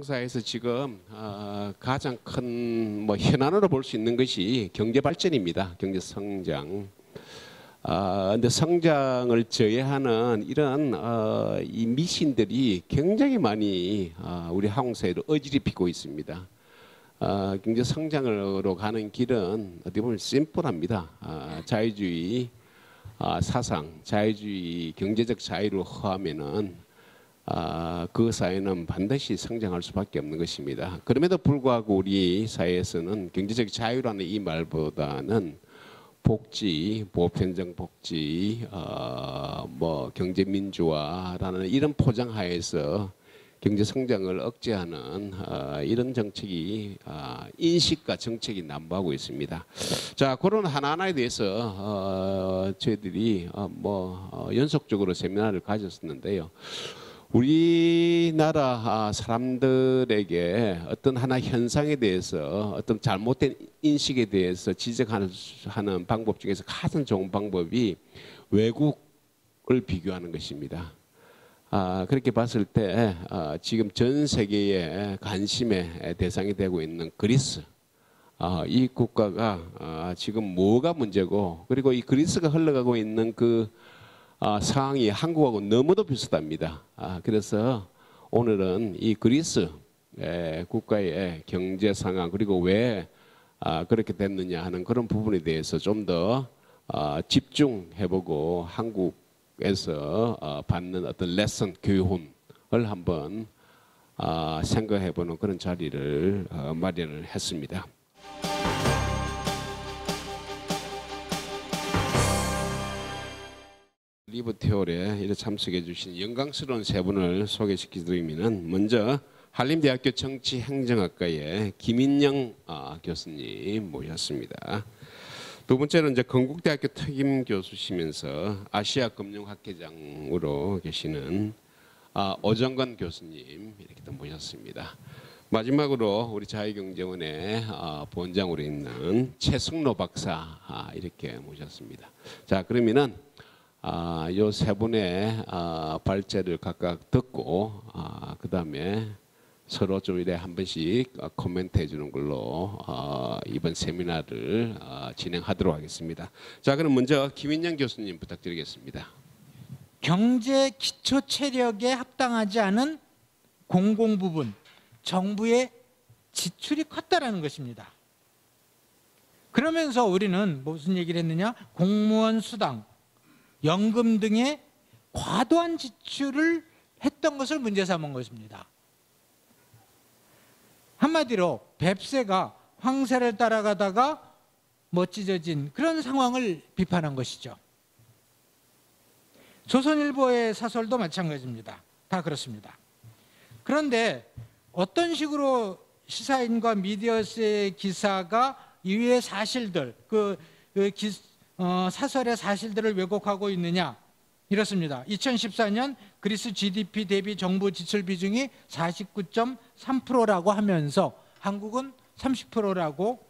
항공사에서 지금 가장 큰 뭐 현안으로 볼 수 있는 것이 경제 발전입니다. 경제 성장. 근데 성장을 저해하는 이런 이 미신들이 굉장히 많이 우리 항공사에도 어지리 피고 있습니다. 경제 성장으로 가는 길은 어떻게 보면 심플합니다. 자유주의 사상, 자유주의 경제적 자유를 허하면은 그 사회는 반드시 성장할 수밖에 없는 것입니다. 그럼에도 불구하고 우리 사회에서는 경제적 자유라는 이 말보다는 복지, 보편적 복지, 뭐 경제 민주화라는 이런 포장하에서 경제 성장을 억제하는 이런 정책이 인식과 정책이 난무하고 있습니다. 자, 그런 하나하나에 대해서 저희들이 연속적으로 세미나를 가졌었는데요. 우리나라 사람들에게 어떤 하나 현상에 대해서 어떤 잘못된 인식에 대해서 지적하는 방법 중에서 가장 좋은 방법이 외국을 비교하는 것입니다. 그렇게 봤을 때 지금 전 세계의 관심의 대상이 되고 있는 그리스, 이 국가가 지금 뭐가 문제고, 그리고 이 그리스가 흘러가고 있는 그 상황이 한국하고 너무도 비슷합니다. 그래서 오늘은 이 그리스 국가의 경제 상황, 그리고 왜 그렇게 됐느냐 하는 그런 부분에 대해서 좀 더 집중해보고 한국에서 받는 어떤 레슨, 교훈을 한번 생각해보는 그런 자리를 마련을 했습니다. 리버티홀에 이렇게 참석해 주신 영광스러운 세 분을 소개시켜드리면, 먼저 한림대학교 정치행정학과의 김인영 교수님 모셨습니다. 두 번째는 이제 건국대학교 특임 교수시면서 아시아 금융학회장으로 계시는 오정건 교수님 이렇게 또 모셨습니다. 마지막으로 우리 자유경제원의 본장으로 있는 최승로 박사 이렇게 모셨습니다. 자, 그러면은 요 세 분의 발제를 각각 듣고 그 다음에 서로 좀 이래 한 번씩 코멘트 해주는 걸로 이번 세미나를 진행하도록 하겠습니다. 자, 그럼 먼저 김인영 교수님 부탁드리겠습니다. 경제 기초 체력에 합당하지 않은 공공 부분, 정부의 지출이 컸다라는 것입니다. 그러면서 우리는 무슨 얘기를 했느냐? 공무원 수당, 연금 등의 과도한 지출을 했던 것을 문제 삼은 것입니다. 한마디로 뱁새가 황새를 따라가다가 찢어진 그런 상황을 비판한 것이죠. 조선일보의 사설도 마찬가지입니다. 다 그렇습니다. 그런데 어떤 식으로 시사인과 미디어스의 기사가 이외의 사실들, 사설의 사실들을 왜곡하고 있느냐? 이렇습니다. 2014년 그리스 GDP 대비 정부 지출 비중이 49.3%라고 하면서 한국은 30%라고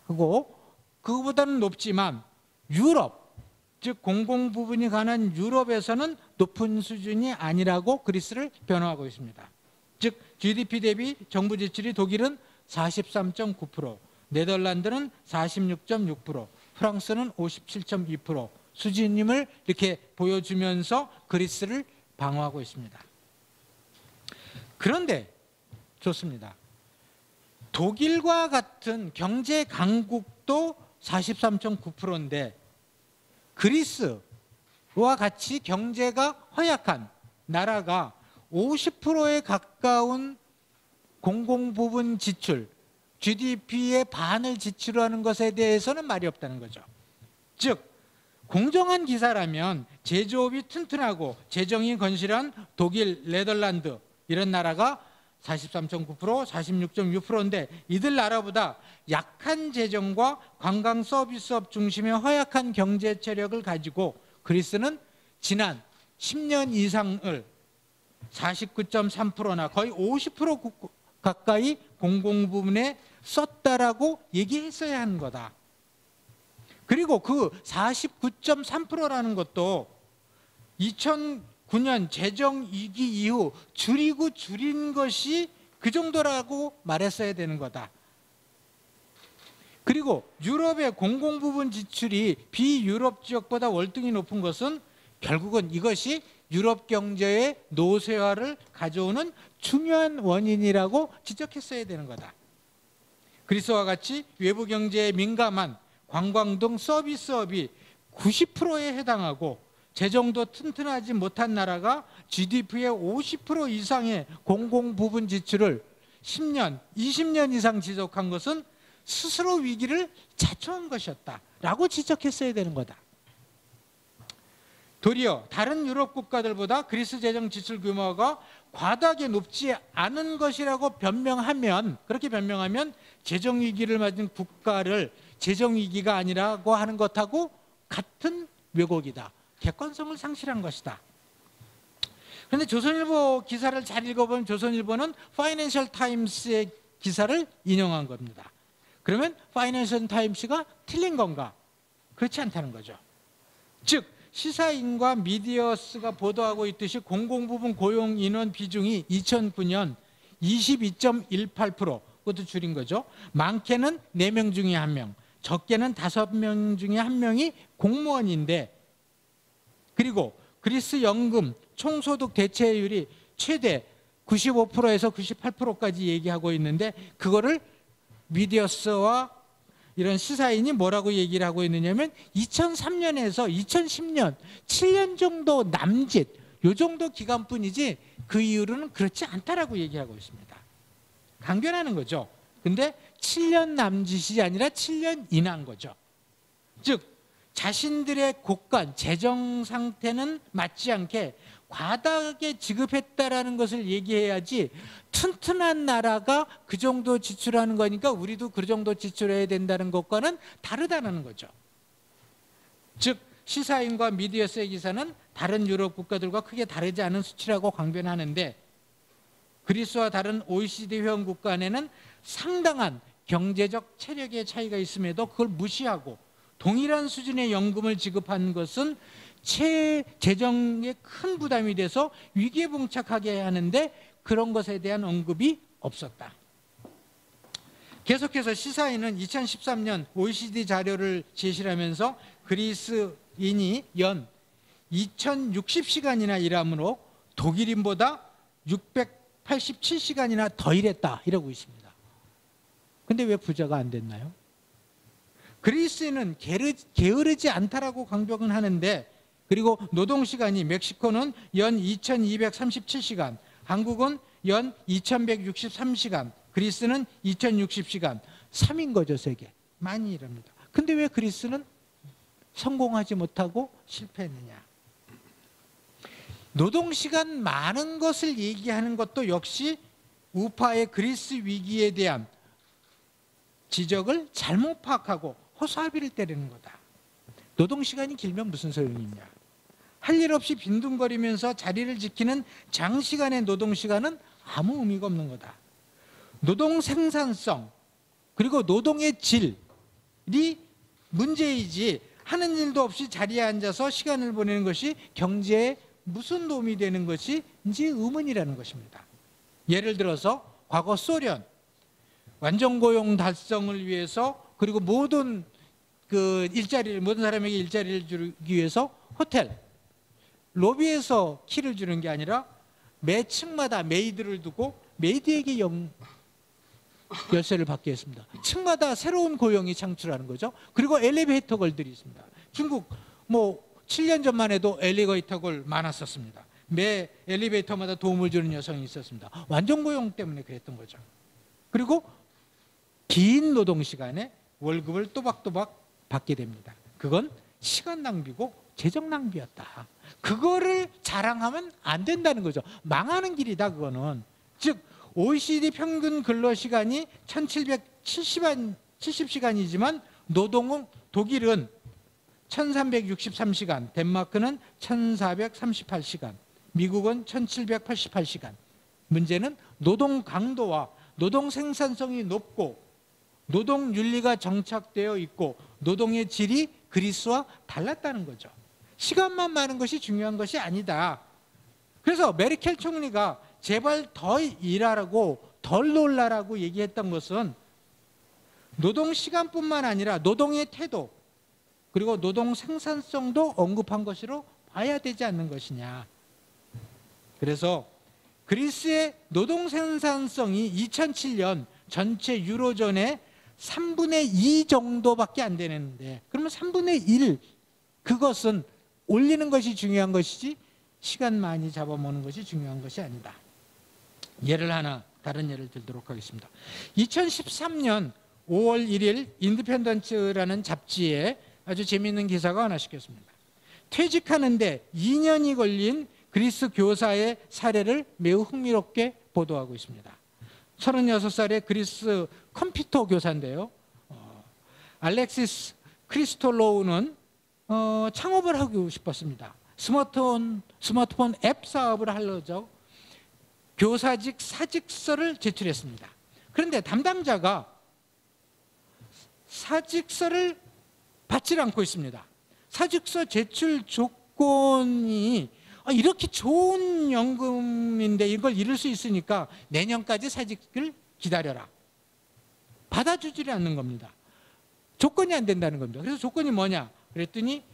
하고, 그거보다는 높지만 유럽, 즉 공공 부분이 관한 유럽에서는 높은 수준이 아니라고 그리스를 변호하고 있습니다. 즉 GDP 대비 정부 지출이 독일은 43.9%, 네덜란드는 46.6%, 프랑스는 57.2% 수준임을 이렇게 보여주면서 그리스를 방어하고 있습니다. 그런데 좋습니다. 독일과 같은 경제 강국도 43.9%인데 그리스와 같이 경제가 허약한 나라가 50%에 가까운 공공부분 지출, GDP의 반을 지출하는 것에 대해서는 말이 없다는 거죠. 즉 공정한 기사라면 제조업이 튼튼하고 재정이 건실한 독일, 네덜란드 이런 나라가 43.9%, 46.6%인데 이들 나라보다 약한 재정과 관광 서비스업 중심의 허약한 경제 체력을 가지고 그리스는 지난 10년 이상을 49.3%나 거의 50% 가까이 공공부문에 썼다라고 얘기했어야 하는 거다. 그리고 그 49.3%라는 것도 2009년 재정위기 이후 줄인 것이 그 정도라고 말했어야 되는 거다. 그리고 유럽의 공공부분 지출이 비유럽 지역보다 월등히 높은 것은 결국은 이것이 유럽 경제의 노쇠화를 가져오는 중요한 원인이라고 지적했어야 되는 거다. 그리스와 같이 외부 경제에 민감한 관광 등 서비스업이 90%에 해당하고 재정도 튼튼하지 못한 나라가 GDP의 50% 이상의 공공부분 지출을 10년, 20년 이상 지속한 것은 스스로 위기를 자초한 것이었다라고 지적했어야 되는 거다. 도리어 다른 유럽 국가들보다 그리스 재정 지출 규모가 과다하게 높지 않은 것이라고 그렇게 변명하면 재정 위기를 맞은 국가를 재정 위기가 아니라고 하는 것하고 같은 왜곡이다. 객관성을 상실한 것이다. 그런데 조선일보 기사를 잘 읽어보면 조선일보는 파이낸셜 타임스의 기사를 인용한 겁니다. 그러면 파이낸셜 타임스가 틀린 건가? 그렇지 않다는 거죠. 즉 시사인과 미디어스가 보도하고 있듯이 공공부문 고용 인원 비중이 2009년 22.18%, 그것도 줄인 거죠. 많게는 4명 중에 1명, 적게는 5명 중에 1명이 공무원인데, 그리고 그리스 연금 총소득 대체율이 최대 95%에서 98%까지 얘기하고 있는데, 그거를 미디어스와 이런 시사인이 뭐라고 얘기를 하고 있느냐면 2003년에서 2010년 7년 정도 남짓, 요 정도 기간뿐이지 그 이후로는 그렇지 않다라고 얘기하고 있습니다. 강변하는 거죠. 근데 7년 남짓이 아니라 7년 이내인 거죠. 즉 자신들의 곳간 재정 상태는 맞지 않게 과다하게 지급했다라는 것을 얘기해야지, 튼튼한 나라가 그 정도 지출하는 거니까 우리도 그 정도 지출해야 된다는 것과는 다르다는 거죠. 즉 시사인과 미디어스의 기사는 다른 유럽 국가들과 크게 다르지 않은 수치라고 강변하는데, 그리스와 다른 OECD 회원국 간에는 상당한 경제적 체력의 차이가 있음에도 그걸 무시하고 동일한 수준의 연금을 지급한 것은 재정에 큰 부담이 돼서 위기에 봉착하게 하는데 그런 것에 대한 언급이 없었다. 계속해서 시사인은 2013년 OECD 자료를 제시하면서 그리스인이 연 2060시간이나 일하므로 독일인보다 687시간이나 더 일했다 이러고 있습니다. 근데 왜 부자가 안 됐나요? 그리스인은 게으르지 않다라고 강조는 하는데, 그리고 노동시간이 멕시코는 연 2237시간, 한국은 연 2163시간, 그리스는 2060시간, 3인 거죠, 세계. 많이 일합니다. 근데 왜 그리스는 성공하지 못하고 실패했느냐? 노동시간 많은 것을 얘기하는 것도 역시 우파의 그리스 위기에 대한 지적을 잘못 파악하고 허수아비를 때리는 거다. 노동시간이 길면 무슨 소용이 있냐? 할 일 없이 빈둥거리면서 자리를 지키는 장시간의 노동시간은 아무 의미가 없는 거다. 노동 생산성 그리고 노동의 질이 문제이지, 하는 일도 없이 자리에 앉아서 시간을 보내는 것이 경제에 무슨 도움이 되는 것인지 의문이라는 것입니다. 예를 들어서 과거 소련 완전고용 달성을 위해서, 그리고 모든 사람에게 일자리를 주기 위해서 호텔 로비에서 키를 주는 게 아니라 매 층마다 메이드를 두고 메이드에게 열쇠를 받게 했습니다. 층마다 새로운 고용이 창출하는 거죠. 그리고 엘리베이터 걸들이 있습니다. 중국 7년 전만 해도 엘리베이터 걸 많았었습니다. 매 엘리베이터마다 도움을 주는 여성이 있었습니다. 완전고용 때문에 그랬던 거죠. 그리고 긴 노동시간에 월급을 또박또박 받게 됩니다. 그건 시간 낭비고 재정 낭비였다. 그거를 자랑하면 안 된다는 거죠. 망하는 길이다 그거는. 즉 OECD 평균 근로시간이 1770시간이지만 노동은 독일은 1363시간, 덴마크는 1438시간, 미국은 1788시간. 문제는 노동 강도와 노동 생산성이 높고 노동 윤리가 정착되어 있고 노동의 질이 그리스와 달랐다는 거죠. 시간만 많은 것이 중요한 것이 아니다. 그래서 메르켈 총리가 제발 더 일하라고 덜 놀라라고 얘기했던 것은 노동 시간뿐만 아니라 노동의 태도 그리고 노동 생산성도 언급한 것으로 봐야 되지 않는 것이냐. 그래서 그리스의 노동 생산성이 2007년 전체 유로존의 3분의 2 정도밖에 안 되는데, 그러면 3분의 1 그것은 올리는 것이 중요한 것이지 시간 많이 잡아먹는 것이 중요한 것이 아니다. 다른 예를 들도록 하겠습니다. 2013년 5월 1일 인디펜던트라는 잡지에 아주 재미있는 기사가 하나 싣겼습니다. 퇴직하는데 2년이 걸린 그리스 교사의 사례를 매우 흥미롭게 보도하고 있습니다. 36살의 그리스 컴퓨터 교사인데요. 알렉시스 크리스톨로우는 창업을 하고 싶었습니다. 스마트폰 앱 사업을 하려고 교사직 사직서를 제출했습니다. 그런데 담당자가 사직서를 받지 않고 있습니다. 사직서 제출 조건이 이렇게 좋은 연금인데 이걸 잃을 수 있으니까 내년까지 사직을 기다려라. 받아주지 않는 겁니다. 조건이 안 된다는 겁니다. 그래서 조건이 뭐냐? 그랬더니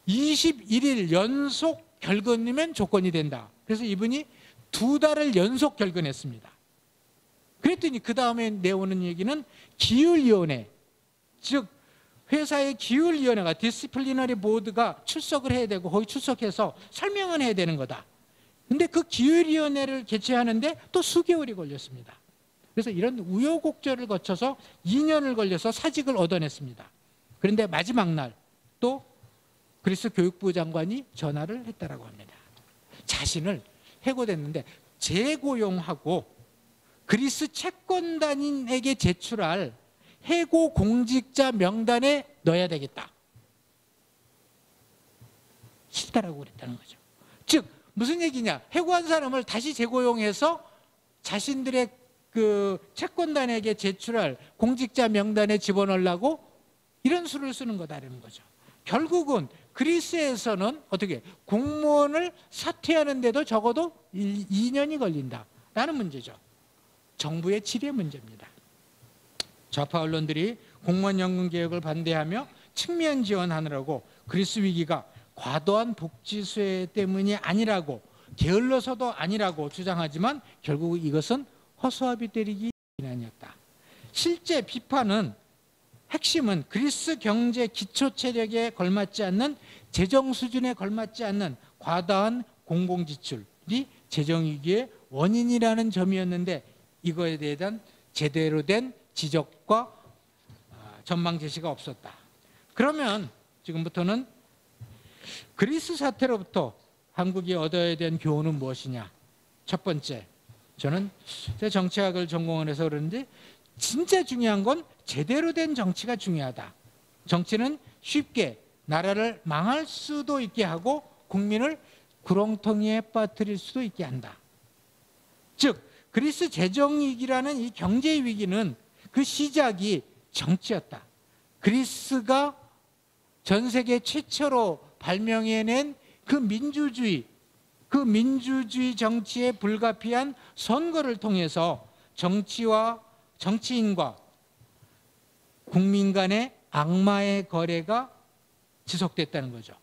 21일 연속 결근이면 조건이 된다. 그래서 이분이 2달을 연속 결근했습니다. 그랬더니 그 다음에 내오는 얘기는 기율위원회, 즉 회사의 기율위원회가 디시플리너리 보드가 출석을 해야 되고 거기 출석해서 설명을 해야 되는 거다. 근데 그 기율위원회를 개최하는데 또 수개월이 걸렸습니다. 그래서 이런 우여곡절을 거쳐서 2년을 걸려서 사직을 얻어냈습니다. 그런데 마지막 날 또 그리스 교육부 장관이 전화를 했다라고 합니다. 자신을 해고됐는데 재고용하고 그리스 채권단인에게 제출할 해고 공직자 명단에 넣어야 되겠다. 싫다라고 그랬다는 거죠. 즉 무슨 얘기냐? 해고한 사람을 다시 재고용해서 자신들의 그 채권단에게 제출할 공직자 명단에 집어넣으려고 이런 수를 쓰는 거다라는 거죠. 결국은 그리스에서는 어떻게 공무원을 사퇴하는데도 적어도 2년이 걸린다라는 문제죠. 정부의 질의 문제입니다. 좌파 언론들이 공무원 연금 개혁을 반대하며 측면 지원하느라고 그리스 위기가 과도한 복지 수혜 때문이 아니라고 게을러서도 아니라고 주장하지만 결국 이것은 허수아비 때리기 비난이었다. 실제 비판은 핵심은 그리스 경제 기초 체력에 걸맞지 않는 재정 수준에 걸맞지 않는 과다한 공공지출이 재정위기의 원인이라는 점이었는데 이거에 대한 제대로 된 지적과 전망 제시가 없었다. 그러면 지금부터는 그리스 사태로부터 한국이 얻어야 되는 교훈은 무엇이냐? 첫 번째, 저는 정치학을 전공을 해서 그런지 진짜 중요한 건 제대로 된 정치가 중요하다. 정치는 쉽게 나라를 망할 수도 있게 하고 국민을 구렁텅이에 빠뜨릴 수도 있게 한다. 즉 그리스 재정위기라는 이 경제위기는 그 시작이 정치였다. 그리스가 전 세계 최초로 발명해낸 그 민주주의 정치에 불가피한 선거를 통해서 정치인과 국민 간의 악마의 거래가 지속됐다는 거죠.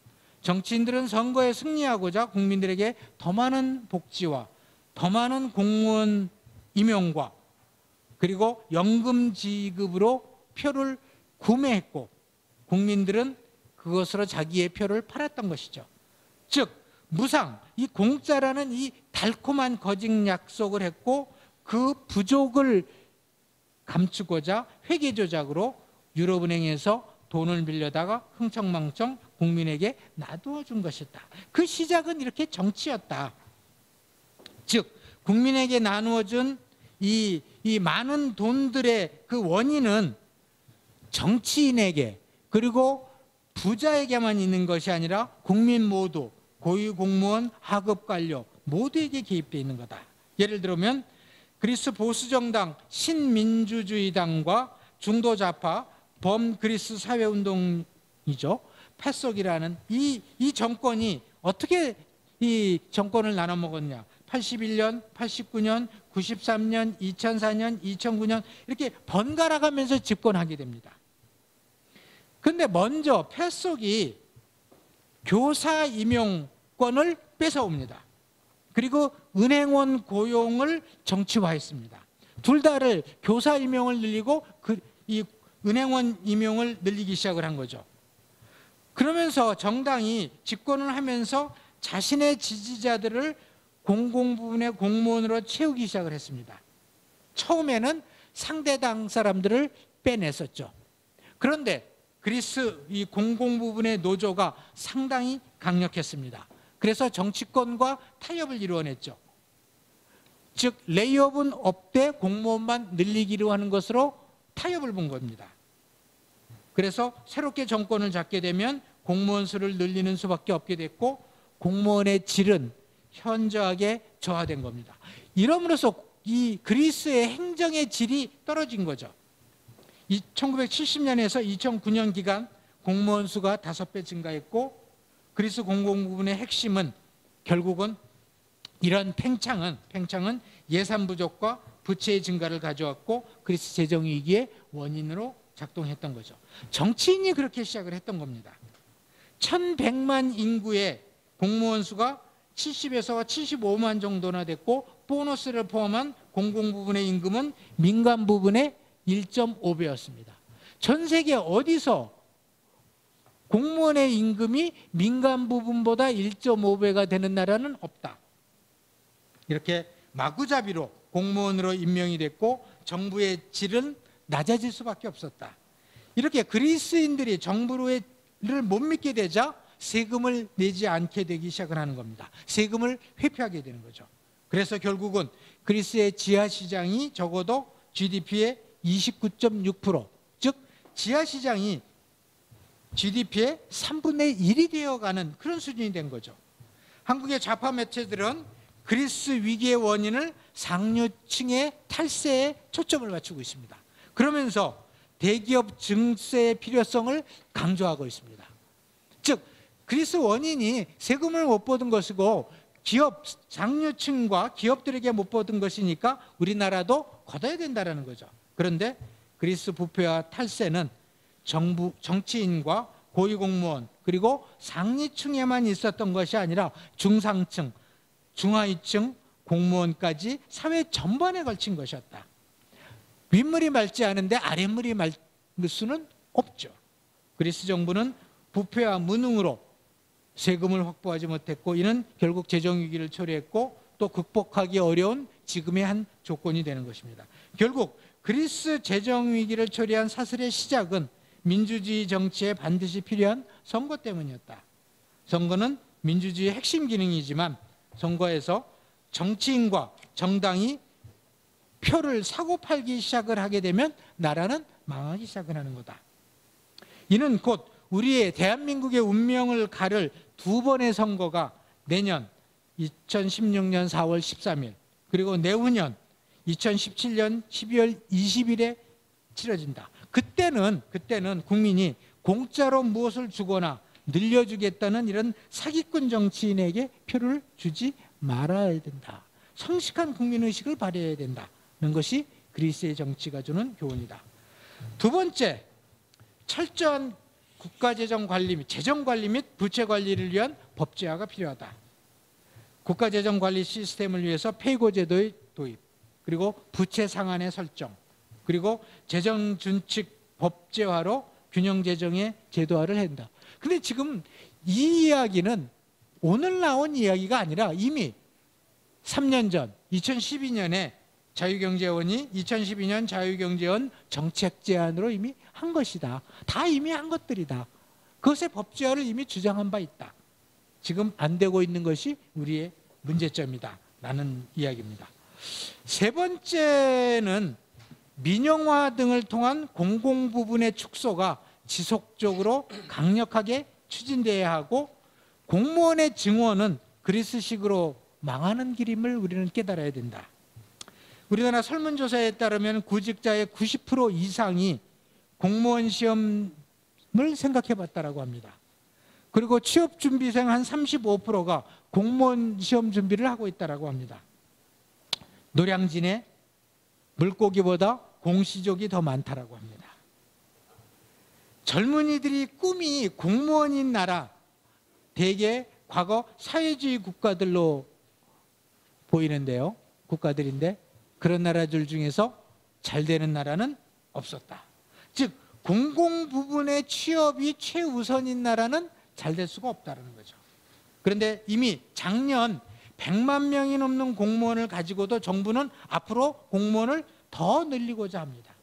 정치인들은 선거에 승리하고자 국민들에게 더 많은 복지와 더 많은 공무원 임용과 그리고 연금 지급으로 표를 구매했고 국민들은 그것으로 자기의 표를 팔았던 것이죠. 즉 무상, 이 공짜라는 이 달콤한 거짓 약속을 했고 그 부족을 감추고자 회계 조작으로 유럽은행에서 돈을 빌려다가 흥청망청 국민에게 놔두어 준 것이었다. 그 시작은 이렇게 정치였다. 즉 국민에게 나누어 준 이 많은 돈들의 그 원인은 정치인에게 그리고 부자에게만 있는 것이 아니라 국민 모두 고위공무원, 하급관료 모두에게 개입되어 있는 거다. 예를 들면 그리스 보수정당 신민주주의당과 중도좌파 범그리스 사회운동이죠. 패석이라는 이 정권이 어떻게 이 정권을 나눠 먹었냐? 81년, 89년, 93년, 2004년, 2009년 이렇게 번갈아 가면서 집권하게 됩니다. 근데 먼저 패속이 교사 임용권을 뺏어옵니다. 그리고 은행원 고용을 정치화했습니다. 둘 다를 교사 임용을 늘리고 이 은행원 임용을 늘리기 시작을 한 거죠. 그러면서 정당이 집권을 하면서 자신의 지지자들을 공공부문의 공무원으로 채우기 시작을 했습니다. 처음에는 상대당 사람들을 빼냈었죠. 그런데 그리스 이 공공부문의 노조가 상당히 강력했습니다. 그래서 정치권과 타협을 이루어냈죠. 즉 레이업은 없되 공무원만 늘리기로 하는 것으로 타협을 본 겁니다. 그래서 새롭게 정권을 잡게 되면 공무원 수를 늘리는 수밖에 없게 됐고 공무원의 질은 현저하게 저하된 겁니다. 이러므로써 이 그리스의 행정의 질이 떨어진 거죠. 1970년에서 2009년 기간 공무원 수가 5배 증가했고 그리스 공공부문의 핵심은 결국은 이런 팽창은 예산 부족과 부채의 증가를 가져왔고 그리스 재정 위기의 원인으로 작동했던 거죠. 정치인이 그렇게 시작을 했던 겁니다. 1100만 인구의 공무원 수가 70에서 75만 정도나 됐고 보너스를 포함한 공공부문의 임금은 민간 부분의 1.5배였습니다. 전 세계 어디서 공무원의 임금이 민간 부분보다 1.5배가 되는 나라는 없다. 이렇게 마구잡이로 공무원으로 임명이 됐고 정부의 질은 낮아질 수밖에 없었다. 이렇게 그리스인들이 정부를 못 믿게 되자 세금을 내지 않게 되기 시작을 하는 겁니다. 세금을 회피하게 되는 거죠. 그래서 결국은 그리스의 지하시장이 적어도 GDP의 29.6%, 즉 지하시장이 GDP의 3분의 1이 되어가는 그런 수준이 된 거죠. 한국의 좌파 매체들은 그리스 위기의 원인을 상류층의 탈세에 초점을 맞추고 있습니다. 그러면서 대기업 증세의 필요성을 강조하고 있습니다. 즉 그리스 원인이 세금을 못 받은 것이고 기업 상류층과 기업들에게 못 받은 것이니까 우리나라도 걷어야 된다는 거죠. 그런데 그리스 부패와 탈세는 정부, 정치인과 고위공무원 그리고 상류층에만 있었던 것이 아니라 중상층, 중하위층, 공무원까지 사회 전반에 걸친 것이었다. 윗물이 맑지 않은데 아랫물이 맑을 수는 없죠. 그리스 정부는 부패와 무능으로 세금을 확보하지 못했고 이는 결국 재정위기를 초래했고 또 극복하기 어려운 지금의 한 조건이 되는 것입니다. 결국 그리스 재정위기를 초래한 사슬의 시작은 민주주의 정치에 반드시 필요한 선거 때문이었다. 선거는 민주주의의 핵심 기능이지만 선거에서 정치인과 정당이 표를 사고 팔기 시작을 하게 되면 나라는 망하기 시작을 하는 거다. 이는 곧 우리의 대한민국의 운명을 가를 두 번의 선거가 내년 2016년 4월 13일 그리고 내후년 2017년 12월 20일에 치러진다. 그때는 국민이 공짜로 무엇을 주거나 늘려주겠다는 이런 사기꾼 정치인에게 표를 주지 말아야 된다. 성실한 국민의식을 발휘해야 된다는 것이 그리스의 정치가 주는 교훈이다. 두 번째, 철저한 국가재정관리 및 재정관리 및 부채관리를 위한 법제화가 필요하다. 국가재정관리 시스템을 위해서 페이고제도의 도입, 그리고 부채 상한의 설정, 그리고 재정준칙 법제화로 균형재정의 제도화를 한다. 근데 지금 이 이야기는 오늘 나온 이야기가 아니라 이미 3년 전 2012년에 자유경제원이 2012년 자유경제원 정책 제안으로 이미 한 것이다. 다 이미 한 것들이다. 그것의 법제화를 이미 주장한 바 있다. 지금 안 되고 있는 것이 우리의 문제점이다 라는 이야기입니다. 세 번째는 민영화 등을 통한 공공부분의 축소가 지속적으로 강력하게 추진돼야 하고 공무원의 증원은 그리스식으로 망하는 길임을 우리는 깨달아야 된다. 우리나라 설문조사에 따르면 구직자의 90% 이상이 공무원 시험을 생각해 봤다라고 합니다. 그리고 취업준비생 한 35%가 공무원 시험 준비를 하고 있다고 합니다. 노량진에 물고기보다 공시족이 더 많다고 합니다. 젊은이들이 꿈이 공무원인 나라, 대개 과거 사회주의 국가들로 보이는데요. 국가들인데 그런 나라들 중에서 잘 되는 나라는 없었다. 즉 공공 부분의 취업이 최우선인 나라는 잘 될 수가 없다는 거죠. 그런데 이미 작년 100만 명이 넘는 공무원을 가지고도 정부는 앞으로 공무원을 더 늘리고자 합니다.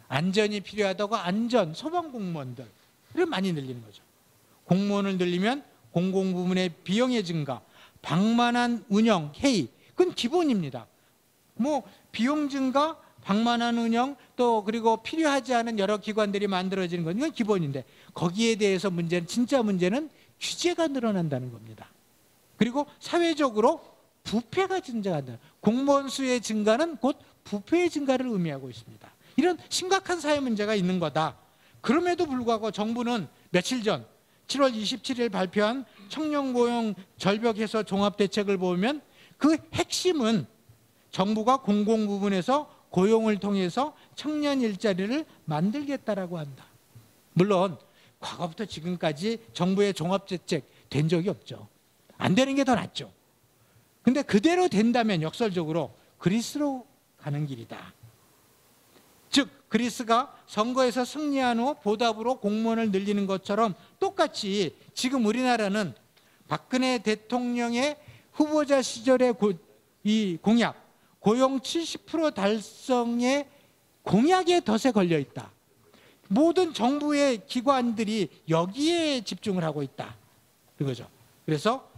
안전이 필요하다고 안전, 소방공무원들을 많이 늘리는 거죠. 공무원을 늘리면 공공부문의 비용의 증가, 방만한 운영, 회의, 그건 기본입니다. 뭐 비용 증가, 방만한 운영, 또 그리고 필요하지 않은 여러 기관들이 만들어지는 건 이건 기본인데 거기에 대해서 문제는 진짜 문제는 규제가 늘어난다는 겁니다. 그리고 사회적으로 부패가 증가한다. 공무원 수의 증가는 곧 부패의 증가를 의미하고 있습니다. 이런 심각한 사회 문제가 있는 거다. 그럼에도 불구하고 정부는 며칠 전 7월 27일 발표한 청년고용 절벽 해소 종합대책을 보면 그 핵심은 정부가 공공부문에서 고용을 통해서 청년 일자리를 만들겠다라고 한다. 물론 과거부터 지금까지 정부의 종합대책 된 적이 없죠. 안 되는 게 더 낫죠. 근데 그대로 된다면 역설적으로 그리스로 가는 길이다. 즉 그리스가 선거에서 승리한 후 보답으로 공무원을 늘리는 것처럼 똑같이 지금 우리나라는 박근혜 대통령의 후보자 시절의 이 공약, 고용 70% 달성의 공약의 덫에 걸려 있다. 모든 정부의 기관들이 여기에 집중을 하고 있다. 그거죠. 그래서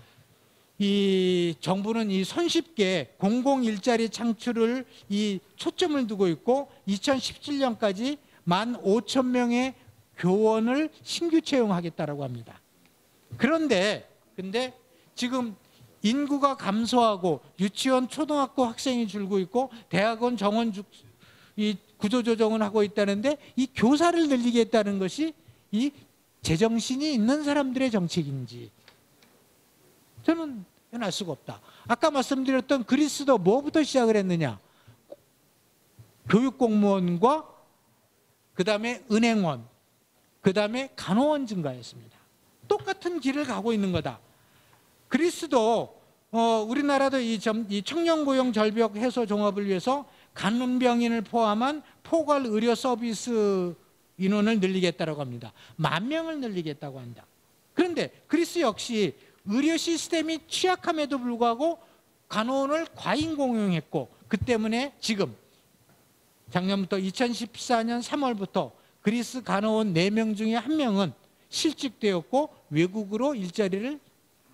이 정부는 이 손쉽게 공공 일자리 창출을 이 초점을 두고 있고 2017년까지 15,000명의 교원을 신규 채용하겠다라고 합니다. 그런데 지금 인구가 감소하고 유치원, 초등학교 학생이 줄고 있고 대학원 정원 이 구조조정을 하고 있다는데 이 교사를 늘리겠다는 것이 이 제정신이 있는 사람들의 정책인지 저는 알 수가 없다. 아까 말씀드렸던 그리스도 뭐부터 시작을 했느냐? 교육공무원과 그 다음에 은행원, 그 다음에 간호원 증가했습니다. 똑같은 길을 가고 있는 거다. 그리스도 우리나라도 이 청년고용 절벽 해소 종합을 위해서 간병인을 포함한 포괄 의료 서비스 인원을 늘리겠다고 합니다. 10,000명을 늘리겠다고 한다. 그런데 그리스 역시 의료 시스템이 취약함에도 불구하고 간호원을 과잉 공용했고 그 때문에 지금 작년부터 2014년 3월부터 그리스 간호원 4명 중에 1명은 실직되었고 외국으로 일자리를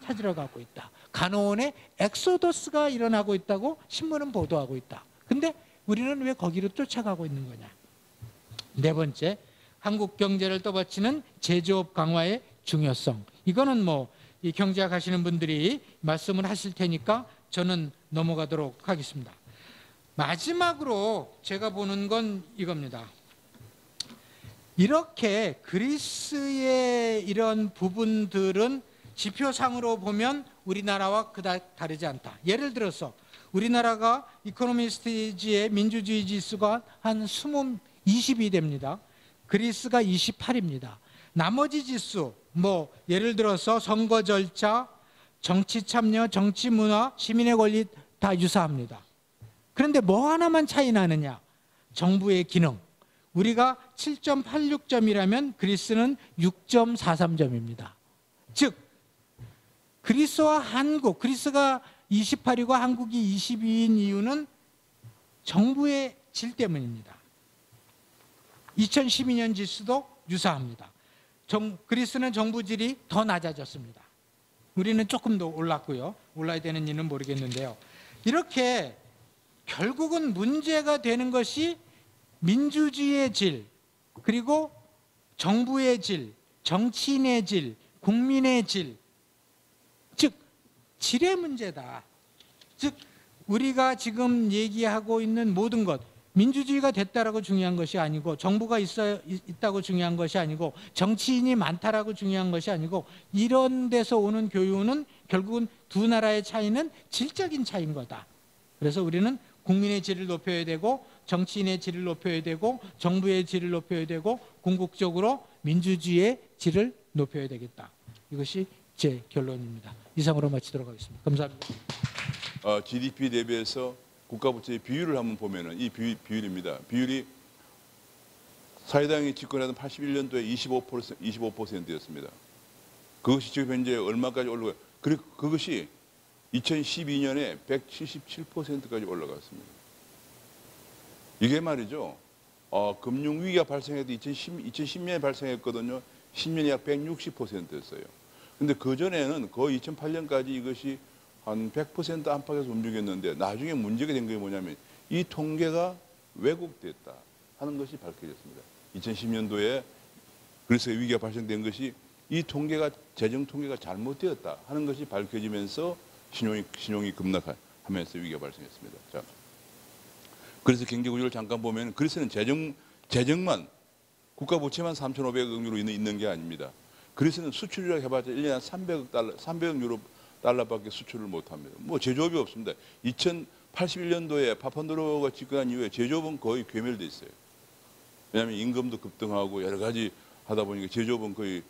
찾으러 가고 있다. 간호원의 엑소더스가 일어나고 있다고 신문은 보도하고 있다. 근데 우리는 왜 거기로 쫓아가고 있는 거냐? 네 번째, 한국 경제를 떠받치는 제조업 강화의 중요성. 이거는 이 경제학 하시는 분들이 말씀을 하실 테니까 저는 넘어가도록 하겠습니다. 마지막으로 제가 보는 건 이겁니다. 이렇게 그리스의 이런 부분들은 지표상으로 보면 우리나라와 그닥 다르지 않다. 예를 들어서 우리나라가 이코노미스트지의 민주주의 지수가 한 20이 됩니다. 그리스가 28입니다. 나머지 지수 예를 들어서 선거 절차, 정치 참여, 정치 문화, 시민의 권리 다 유사합니다. 그런데 뭐 하나만 차이 나느냐? 정부의 기능. 우리가 7.86점이라면 그리스는 6.43점입니다. 즉 그리스와 한국, 그리스가 28이고 한국이 22인 이유는 정부의 질 때문입니다. 2012년 지수도 유사합니다. 그리스는 정부 질이 더 낮아졌습니다. 우리는 조금 더 올랐고요. 올라야 되는 이유는 모르겠는데요. 이렇게 결국은 문제가 되는 것이 민주주의의 질, 그리고 정부의 질, 정치인의 질, 국민의 질, 즉 질의 문제다. 즉 우리가 지금 얘기하고 있는 모든 것, 민주주의가 됐다라고 중요한 것이 아니고 정부가 있다고 중요한 것이 아니고 정치인이 많다라고 중요한 것이 아니고 이런 데서 오는 교훈은 결국은 두 나라의 차이는 질적인 차이인 거다. 그래서 우리는 국민의 질을 높여야 되고 정치인의 질을 높여야 되고 정부의 질을 높여야 되고 궁극적으로 민주주의의 질을 높여야 되겠다. 이것이 제 결론입니다. 이상으로 마치도록 하겠습니다. 감사합니다. GDP 대비해서 국가부채의 비율을 한번 보면은 이 비율입니다. 비율이 사회당이 집권하던 81년도에 25%였습니다. 그것이 지금 현재 얼마까지 올라가? 그리고 그것이 2012년에 177%까지 올라갔습니다. 이게 말이죠. 금융위기가 발생해도 2010년에 발생했거든요. 10년이 약 160%였어요. 근데 그전에는 거의 2008년까지 이것이 한 100% 안팎에서 움직였는데 나중에 문제가 된 게 뭐냐면 이 통계가 왜곡됐다 하는 것이 밝혀졌습니다. 2010년도에 그래서 위기가 발생된 것이 이 통계가 재정 통계가 잘못되었다 하는 것이 밝혀지면서 신용이 급락하면서 위기가 발생했습니다. 자, 그래서 경제 구조를 잠깐 보면 그래서는 재정만 국가 부채만 3,500억 유로 있는 게 아닙니다. 그래서는 수출이라고 해봤자 1년에 한 300억 유로 달러밖에 수출을 못합니다. 뭐 제조업이 없습니다. 2081년도에 파판드로가 집권한 이후에 제조업은 거의 괴멸돼 있어요. 왜냐하면 임금도 급등하고 여러 가지 하다 보니까 제조업은 거의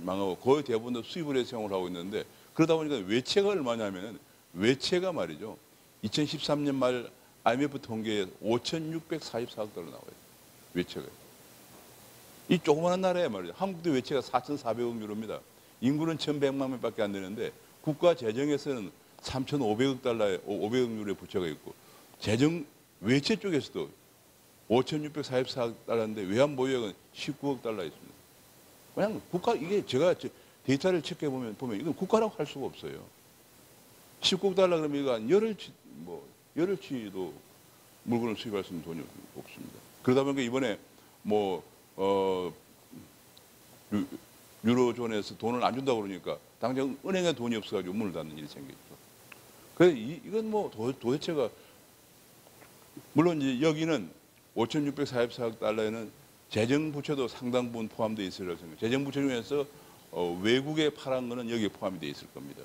망하고 거의 대부분 다 수입을 해서 생활을 하고 있는데 그러다 보니까 외채가 얼마냐면은 외채가 말이죠. 2013년 말 IMF 통계에 5,644억 달러 나와요. 외채가. 이 조그마한 나라에 말이죠. 한국도 외채가 4,400억 유로입니다. 인구는 1,100만 명밖에 안 되는데 국가 재정에서는 3,500억 달러에 500억 유로의 부채가 있고 재정 외채 쪽에서도 5,644억 달러인데 외환 보유액은 19억 달러 있습니다. 그냥 국가 이게 제가 데이터를 체크해 보면 이건 국가라고 할 수가 없어요. 19억 달러 그러면 이거 열흘치도 물건을 수입할 수 있는 돈이 없습니다. 그러다 보니까 이번에 유로존에서 돈을 안 준다고 그러니까 당장 은행에 돈이 없어가지고 문을 닫는 일이 생겼죠. 그래서 이건 도대체가 물론 이제 여기는 5,644억 달러에는 재정 부채도 상당 부분 포함되어 있을 거라고 생각합니다. 재정 부채 중에서 외국에 팔은 거는 여기에 포함이 되어 있을 겁니다.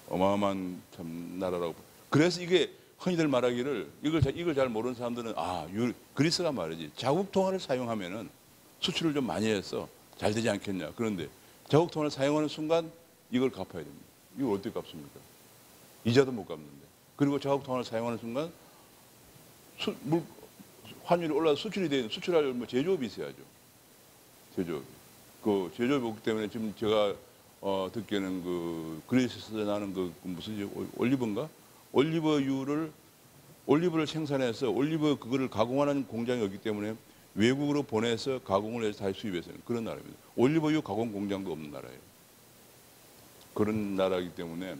어마어마한 참 나라라고. 그래서 이게 흔히들 말하기를 이걸 잘 모르는 사람들은 그리스가 말이지 자국 통화를 사용하면은 수출을 좀 많이 해서 잘 되지 않겠냐. 그런데 자국 통화를 사용하는 순간 이걸 갚아야 됩니다. 이걸 어떻게 갚습니까? 이자도 못 갚는데. 그리고 자국 통화를 사용하는 순간 환율이 올라서 수출이 되는 수출할 제조업이 있어야죠. 제조업. 그 제조업이 없기 때문에 지금 제가 듣기에는 그 그리스에서 나는 무슨 올리브인가? 올리브를 생산해서 그거를 가공하는 공장이 없기 때문에 외국으로 보내서 가공을 해서 다시 수입해서 그런 나라입니다. 올리브유 가공 공장도 없는 나라예요. 그런 나라이기 때문에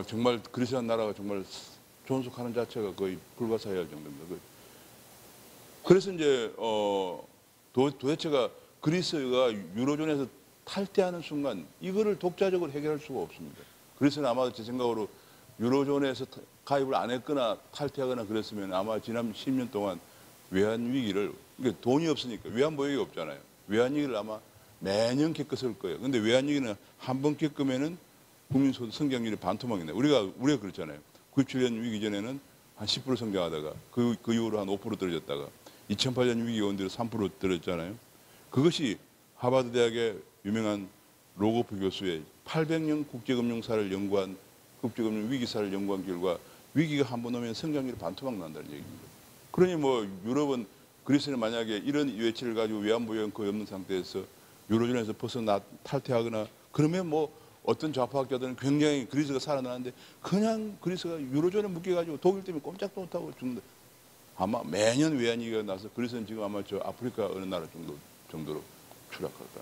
정말 그리스란 나라가 정말 존속하는 자체가 거의 불가사의할 정도입니다. 그래서 이제 도대체가 그리스가 유로존에서 탈퇴하는 순간 이거를 독자적으로 해결할 수가 없습니다. 그래서 아마 제 생각으로 유로존에서 가입을 안 했거나 탈퇴하거나 그랬으면 아마 지난 10년 동안 외환 위기를 돈이 없으니까 외환 보유액이 없잖아요. 외환 위기를 아마 매년 겪었을 거예요. 근데 외환 위기는 한 번 겪으면은 국민 소득 성장률이 반토막이 나요. 우리가 그렇잖아요. 97년 위기 전에는 한 10% 성장하다가 그 이후로 한 5% 떨어졌다가 2008년 위기 온 뒤로 3% 떨어졌잖아요. 그것이 하버드 대학의 유명한 로고프 교수의 800년 국제금융사를 연구한 국제금융 위기사를 연구한 결과 위기가 한 번 오면 성장률이 반토막 난다는 얘기입니다. 그러니 유럽은 그리스는 만약에 이런 외채를 가지고 외환 보유액은 거의 없는 상태에서 유로존에서 탈퇴하거나 그러면 어떤 좌파학자들은 굉장히 그리스가 살아나는데 그냥 그리스가 유로존에 묶여가지고 독일 때문에 꼼짝도 못하고 죽는다. 아마 매년 외환위기가 나서 그리스는 지금 아마 저 아프리카 어느 나라 정도로 추락할까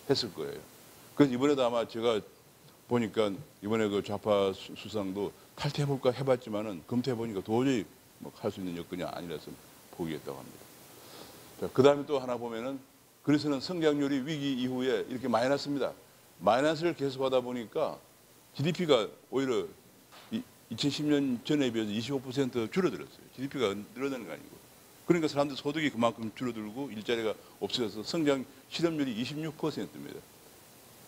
했을 거예요. 그래서 이번에도 아마 제가 보니까 이번에 그 좌파 수상도 탈퇴해볼까 해봤지만은 검토해보니까 도저히 할 수 있는 여건이 아니라서 포기했다고 합니다. 자, 그 다음에 또 하나 보면은 그리스는 성장률이 위기 이후에 이렇게 마이너스입니다. 마이너스를 계속하다 보니까 GDP가 오히려 2010년 전에 비해서 25% 줄어들었어요. GDP가 늘어나는 거 아니고. 그러니까 사람들 소득이 그만큼 줄어들고 일자리가 없어져서 성장 실업률이 26%입니다.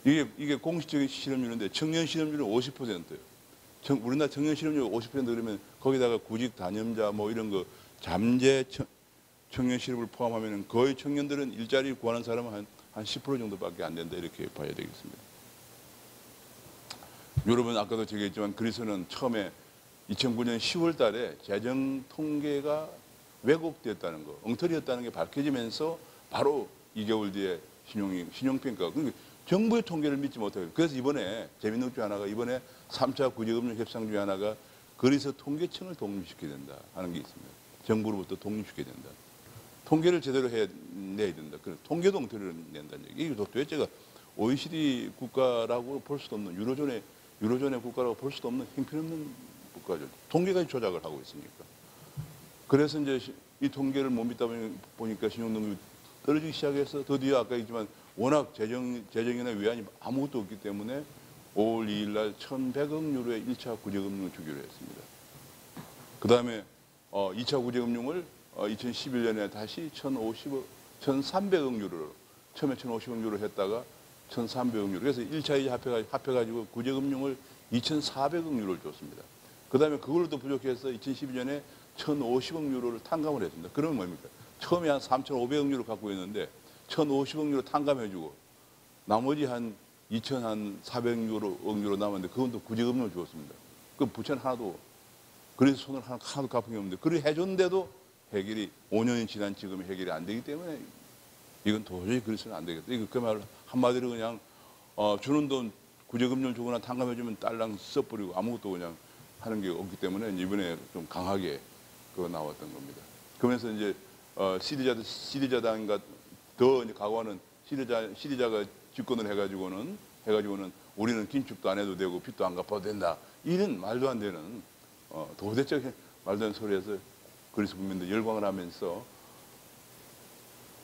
이게 공식적인 실업률인데 청년 실업률은 50%예요. 우리나라 청년 실업률 50% 그러면 거기다가 구직 단염자 뭐 이런 거 잠재 청년 실업을 포함하면 거의 청년들은 일자리 구하는 사람은 한 10% 정도밖에 안 된다 이렇게 봐야 되겠습니다. 여러분 아까도 제기했지만 그리스는 처음에 2009년 10월 달에 재정 통계가 왜곡되었다는 거, 엉터리였다는 게 밝혀지면서 바로 2개월 뒤에 신용평가. 그러니까 정부의 통계를 믿지 못해요. 그래서 이번에 재밌는 것 중에 하나가 이번에 3차 구제금융 협상 중에 하나가 그리스 통계청을 독립시켜야 된다 하는 게 있습니다. 정부로부터 독립시켜야 된다. 통계를 제대로 내야 된다. 통계도 엉터리를 낸다는 얘기. 이게 도대체가 OECD 국가라고 볼 수도 없는 유로존의 국가라고 볼 수도 없는 형편없는 국가죠. 통계까지 조작을 하고 있으니까. 그래서 이제 이 통계를 못 믿다 보니까 신용등급이 떨어지기 시작해서 드디어 아까 얘기했지만 워낙 재정이나 외환이 아무것도 없기 때문에 5월 2일 날 1,100억 유로의 1차 구제금융을 주기로 했습니다. 그 다음에 2차 구제금융을 2011년에 다시 1,300억 유로로 처음에 1,050억 유로 했다가 1,300억 유로. 그래서 1차 합해가지고 구제금융을 2,400억 유로를 줬습니다. 그 다음에 그걸로도 부족해서 2012년에 1,050억 유로를 탕감을 했습니다. 그러면 뭡니까? 처음에 한 3,500억 유로 갖고 있는데 1,050억 유로 탕감해주고 나머지 한 2,400억 유로 남았는데 그건 또 구제금융을 주었습니다. 그 부채는 하나도 그래서 손을 하나도 갚은 게 없는데 그래 해줬는데도 해결이 5년이 지난 지금 해결이 안 되기 때문에 이건 도저히 그래서는 안 되겠다. 이거 그 말 한마디로 그냥 주는 돈 구제금융을 주거나 탕감해주면 딸랑 써버리고 아무것도 그냥 하는 게 없기 때문에 이번에 좀 강하게 그거 나왔던 겁니다. 그러면서 이제 시리자당과 더 이제 각오하는 시리자가 집권을 해가지고는 우리는 긴축도 안 해도 되고 빚도 안 갚아도 된다. 이런 말도 안 되는 도대체 말도 안 되는 소리에서 그리스 국민들 열광을 하면서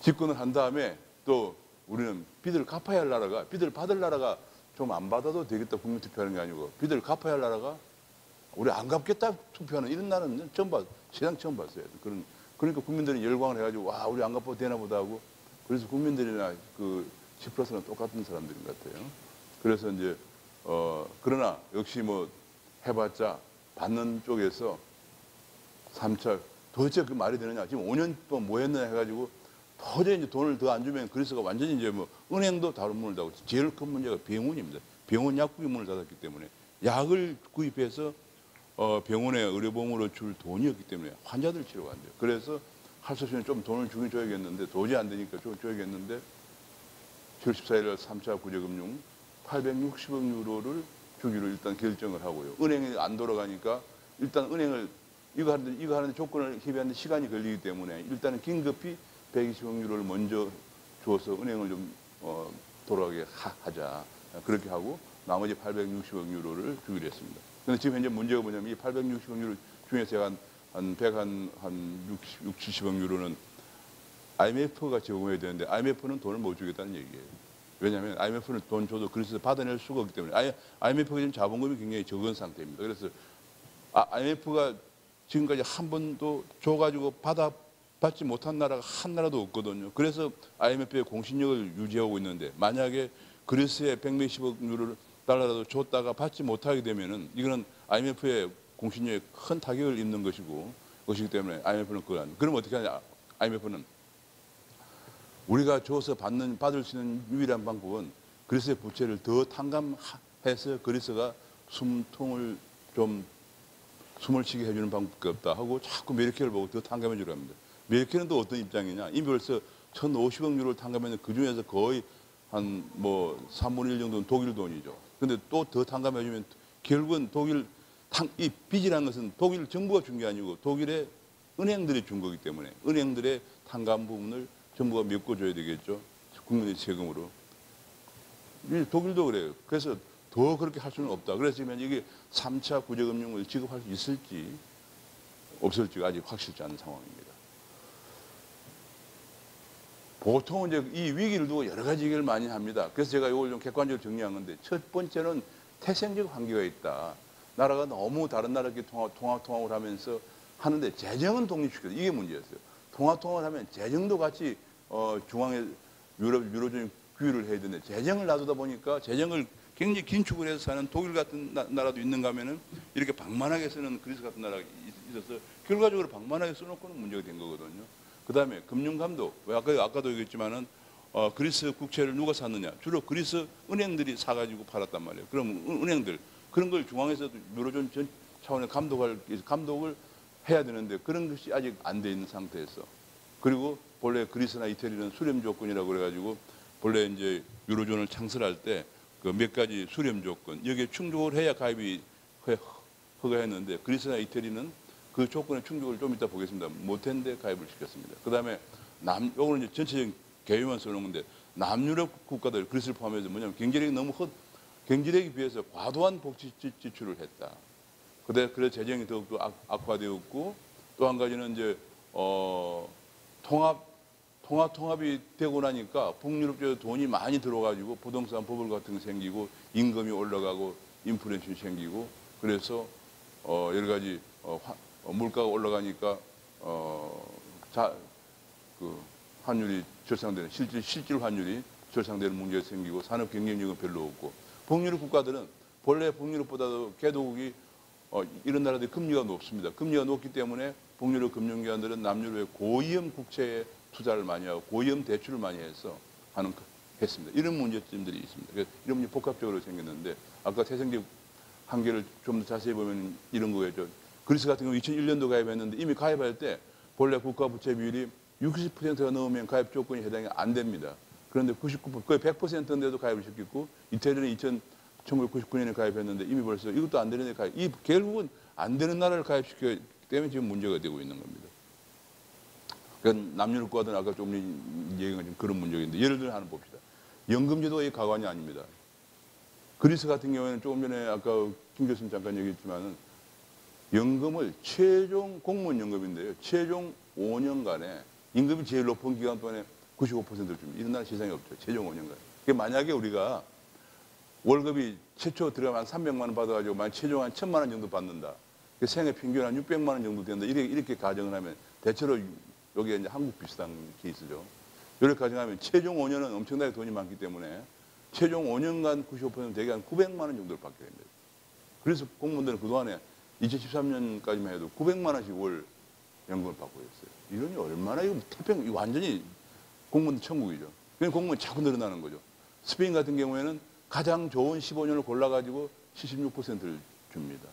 집권을 한 다음에 또 우리는 빚을 갚아야 할 나라가 빚을 받을 나라가 좀 안 받아도 되겠다 국민 투표하는 게 아니고 빚을 갚아야 할 나라가 우리 안 갚겠다 투표하는 이런 나라는 세상 처음 봤어요. 그러니까 국민들이 열광을 해가지고 와 우리 안 갚아도 되나 보다 하고 그래서 국민들이나 그 시프러스는 똑같은 사람들인 것 같아요. 그래서 이제 그러나 역시 뭐 해봤자 받는 쪽에서 3차 도대체 그 말이 되느냐 지금 5년 동안 뭐 했느냐 해가지고 도저히 이제 돈을 더 안 주면 그리스가 완전히 이제 뭐 은행도 다른 문을 닫고 제일 큰 문제가 병원입니다. 병원 약국이 문을 닫았기 때문에 약을 구입해서 병원에 의료보험으로 줄 돈이 없기 때문에 환자들 치료가 안 돼요. 그래서 할 수 없으면 좀 돈을 주긴 줘야겠는데 도저히 안 되니까 좀 줘야겠는데 7월 14일 날 3차 구제금융 860억 유로를 주기로 일단 결정을 하고요. 은행이 안 돌아가니까 일단 은행을 이거 하는데 조건을 협의하는데 시간이 걸리기 때문에 일단은 긴급히 120억 유로를 먼저 줘서 은행을 좀 돌아가게 하자. 그렇게 하고 나머지 860억 유로를 주기로 했습니다. 그런데 지금 현재 문제가 뭐냐면 이 860억 유로 중에서 한 60, 70억 유로는 IMF가 제공해야 되는데 IMF는 돈을 못 주겠다는 얘기예요. 왜냐하면 IMF는 돈 줘도 그래서 받아낼 수가 없기 때문에 IMF가 지금 자본금이 굉장히 적은 상태입니다. 그래서 IMF가 지금까지 한 번도 줘가지고 받지 못한 나라가 한 나라도 없거든요. 그래서 IMF의 공신력을 유지하고 있는데 만약에 그리스에 100몇십억 유로를 달러라도 줬다가 받지 못하게 되면은 이거는 IMF의 공신력에 큰 타격을 입는 것이기 때문에 IMF는 그걸 안. 그럼 어떻게 하냐? IMF는 우리가 줘서 받을 수 있는 유일한 방법은 그리스의 부채를 더 탕감해서 그리스가 숨을 쉬게 해주는 방법밖에 없다 하고 자꾸 메르켈을 보고 더 탕감해 주려 합니다. 메르켈은 또 어떤 입장이냐? 이미 벌써 1,050억 유로를 탕감했는데 그 중에서 거의 한 3분의 1 정도는 독일 돈이죠. 근데 또 더 탕감해 주면 결국은 이 빚이라는 것은 독일 정부가 준 게 아니고 독일의 은행들이 준 거기 때문에 은행들의 탕감 부분을 정부가 메꿔줘야 되겠죠. 국민의 세금으로. 독일도 그래요. 그래서 더 그렇게 할 수는 없다. 그래서 지금 이게 3차 구제금융을 지급할 수 있을지 없을지가 아직 확실치 않은 상황입니다. 보통 이제 이 위기를 두고 여러 가지 얘기를 많이 합니다. 그래서 제가 이걸 좀 객관적으로 정리한 건데 첫 번째는 태생적 한계가 있다. 나라가 너무 다른 나라 이렇게 통합을 하면서 하는데 재정은 독립시켜서 이게 문제였어요. 통합을 하면 재정도 같이 중앙에 유로존 규율을 해야 되는데 재정을 놔두다 보니까 재정을 굉장히 긴축을 해서 사는 독일 같은 나라도 있는가 하면은 이렇게 방만하게 쓰는 그리스 같은 나라가 있어서 결과적으로 방만하게 써놓고는 문제가 된 거거든요. 그 다음에 금융감독, 아까도 얘기했지만은 그리스 국채를 누가 샀느냐? 주로 그리스 은행들이 사가지고 팔았단 말이에요. 그럼 은행들 그런 걸 중앙에서도 유로존 전 차원의 감독을 해야 되는데 그런 것이 아직 안 돼 있는 상태에서 그리고 본래 그리스나 이태리는 수렴 조건이라고 그래가지고 본래 이제 유로존을 창설할 때 그 몇 가지 수렴 조건 여기에 충족을 해야 가입이 허가했는데 그리스나 이태리는 그 조건에 충족을 좀 이따 보겠습니다. 못했는데 가입을 시켰습니다. 그 다음에 요거는 이제 전체적인 개요만 써놓은 건데 남유럽 국가들 그리스를 포함해서 뭐냐면 경제력이 너무 경제력에 비해서 과도한 복지 지출을 했다. 그래서 재정이 더욱더 악화되었고 또 한 가지는 이제 통합이 되고 나니까 북유럽 쪽에 돈이 많이 들어가지고 부동산 버블 같은 게 생기고 임금이 올라가고 인플레이션이 생기고 그래서 여러 가지 물가가 올라가니까 그 환율이 절상되는 실질 환율이 절상되는 문제가 생기고 산업 경쟁력은 별로 없고 북유럽 국가들은 본래 북유럽보다도 개도국이 이런 나라들이 금리가 높습니다. 금리가 높기 때문에 북유럽 금융기관들은 남유럽의 고위험 국채에 투자를 많이 하고 고위험 대출을 많이 해서 했습니다. 이런 문제점들이 있습니다. 그래서 이런 문제 복합적으로 생겼는데 아까 태생적 한계를 좀 더 자세히 보면 이런 거겠죠. 그리스 같은 경우 2001년도 가입했는데 이미 가입할 때 본래 국가 부채 비율이 60%가 넘으면 가입 조건이 해당이 안 됩니다. 그런데 99%, 거의 100%인데도 가입을 시켰고 이태리는 1999년에 가입했는데 이미 벌써 이것도 안 되는데 결국은 안 되는 나라를 가입시켰기 때문에 지금 문제가 되고 있는 겁니다. 그러니까 남유럽 국가들은 아까 좀 얘기가 좀 그런 문제인데 예를 들어 하나 봅시다. 연금제도의 가관이 아닙니다. 그리스 같은 경우에는 조금 전에 아까 김 교수님 잠깐 얘기했지만은 연금을 최종 공무원 연금인데요. 최종 5년간에 임금이 제일 높은 기간 동안에 95%를 줍니다. 이런 나라 세상에 없죠. 최종 5년간. 그러니까 만약에 우리가 월급이 최초 들어가면 한 300만 원 받아가지고 만약 최종 한 1000만 원 정도 받는다. 생애 평균 한 600만 원 정도 된다. 이렇게 가정을 하면 대체로 여기에 이제 한국 비슷한 케이스죠. 이렇게 가정하면 최종 5년은 엄청나게 돈이 많기 때문에 최종 5년간 95% 되게 한 900만 원 정도를 받게 됩니다. 그래서 공무원들은 그동안에 2013년까지만 해도 900만 원씩 월 연금을 받고 있어요. 이러니 얼마나 이거 이거 완전히 공무원 천국이죠. 그냥 공무원이 자꾸 늘어나는 거죠. 스페인 같은 경우에는 가장 좋은 15년을 골라가지고 76%를 줍니다.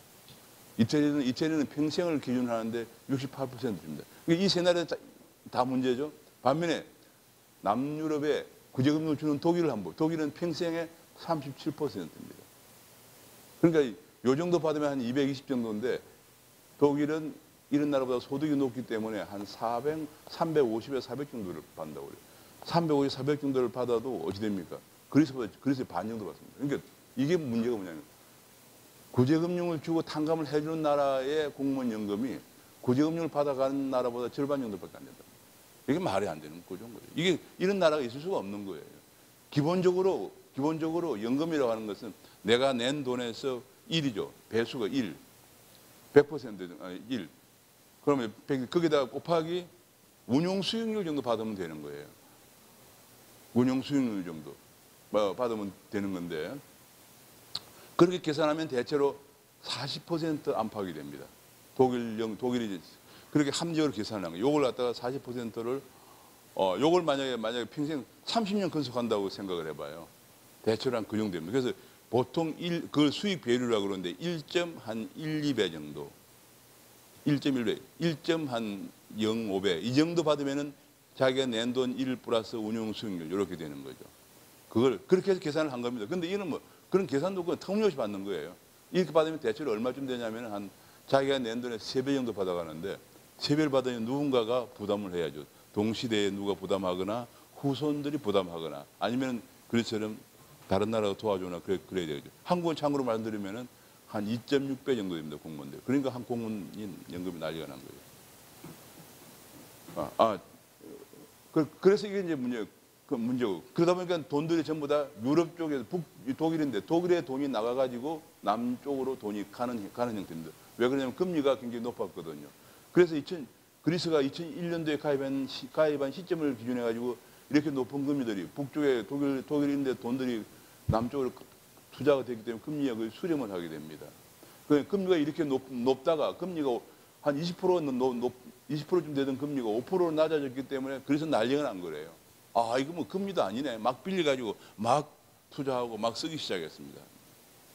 이태리는 평생을 기준으로 하는데 68% 줍니다. 이 세 나라 다 문제죠. 반면에 남유럽에 구제금융을 주는 독일을 한번 독일은 평생에 37%입니다. 그러니까 요 정도 받으면 한 220 정도인데 독일은 이런 나라보다 소득이 높기 때문에 한 350에서 400 정도를 받는다고 그래요. 350, 400 정도를 받아도 어찌 됩니까? 그리스의 반 정도 받습니다. 그러니까 이게 문제가 뭐냐면 구제금융을 주고 탕감을 해주는 나라의 공무원 연금이 구제금융을 받아가는 나라보다 절반 정도밖에 안 된다. 이게 말이 안 되는 거죠. 이게 이런 나라가 있을 수가 없는 거예요. 기본적으로 연금이라고 하는 것은 내가 낸 돈에서 1이죠. 배수가 1. 100% 1. 그러면 거기다가 곱하기 운용 수익률 정도 받으면 되는 거예요. 운용 수익률 정도 받으면 되는 건데 그렇게 계산하면 대체로 40% 안팎이 됩니다. 독일이 그렇게 합리적으로 계산한 거예요. 요걸 갖다가 40%를 요걸 만약에 평생 30년 건속한다고 생각을 해봐요. 대체로 한 그 정도 됩니다. 그래서 보통 그걸 수익 배율이라고 그러는데 1.12배 정도. 1.1배, 1.05배 이 정도 받으면은 자기가 낸 돈 1 플러스 운용 수익률 이렇게 되는 거죠. 그걸 그렇게 해서 계산을 한 겁니다. 근데 이는 뭐 그런 계산도 그냥 터무니없이 받는 거예요. 이렇게 받으면 대체로 얼마쯤 되냐면 한 자기가 낸 돈의 3배 정도 받아가는데 3배를 받으면 누군가가 부담을 해야죠. 동시대에 누가 부담하거나 후손들이 부담하거나 아니면 그리스처럼 다른 나라가 도와주거나 그래야 되죠. 한국은 참고로 말씀드리면은 한 2.6배 정도 됩니다. 공무원들. 그러니까 한 공무원 연금이 난리가 난 거예요. 그래서 이게 이제 문제고. 그러다 보니까 돈들이 전부 다 유럽 쪽에서 독일인데 독일의 돈이 나가가지고 남쪽으로 돈이 가는 형태입니다. 왜 그러냐면 금리가 굉장히 높았거든요. 그래서 그리스가 2001년도에 가입한 시점을 기준해 가지고 이렇게 높은 금리들이 북쪽에 독일인데 돈들이 남쪽으로 투자가 되기 때문에 금리가 수렴을 하게 됩니다. 금리가 이렇게 높다가 금리가 한 20%쯤 되던 금리가 5%로 낮아졌기 때문에 그래서 난리가 난 거래요. 아, 이거 뭐 금리도 아니네. 막 빌려가지고 막 투자하고 막 쓰기 시작했습니다.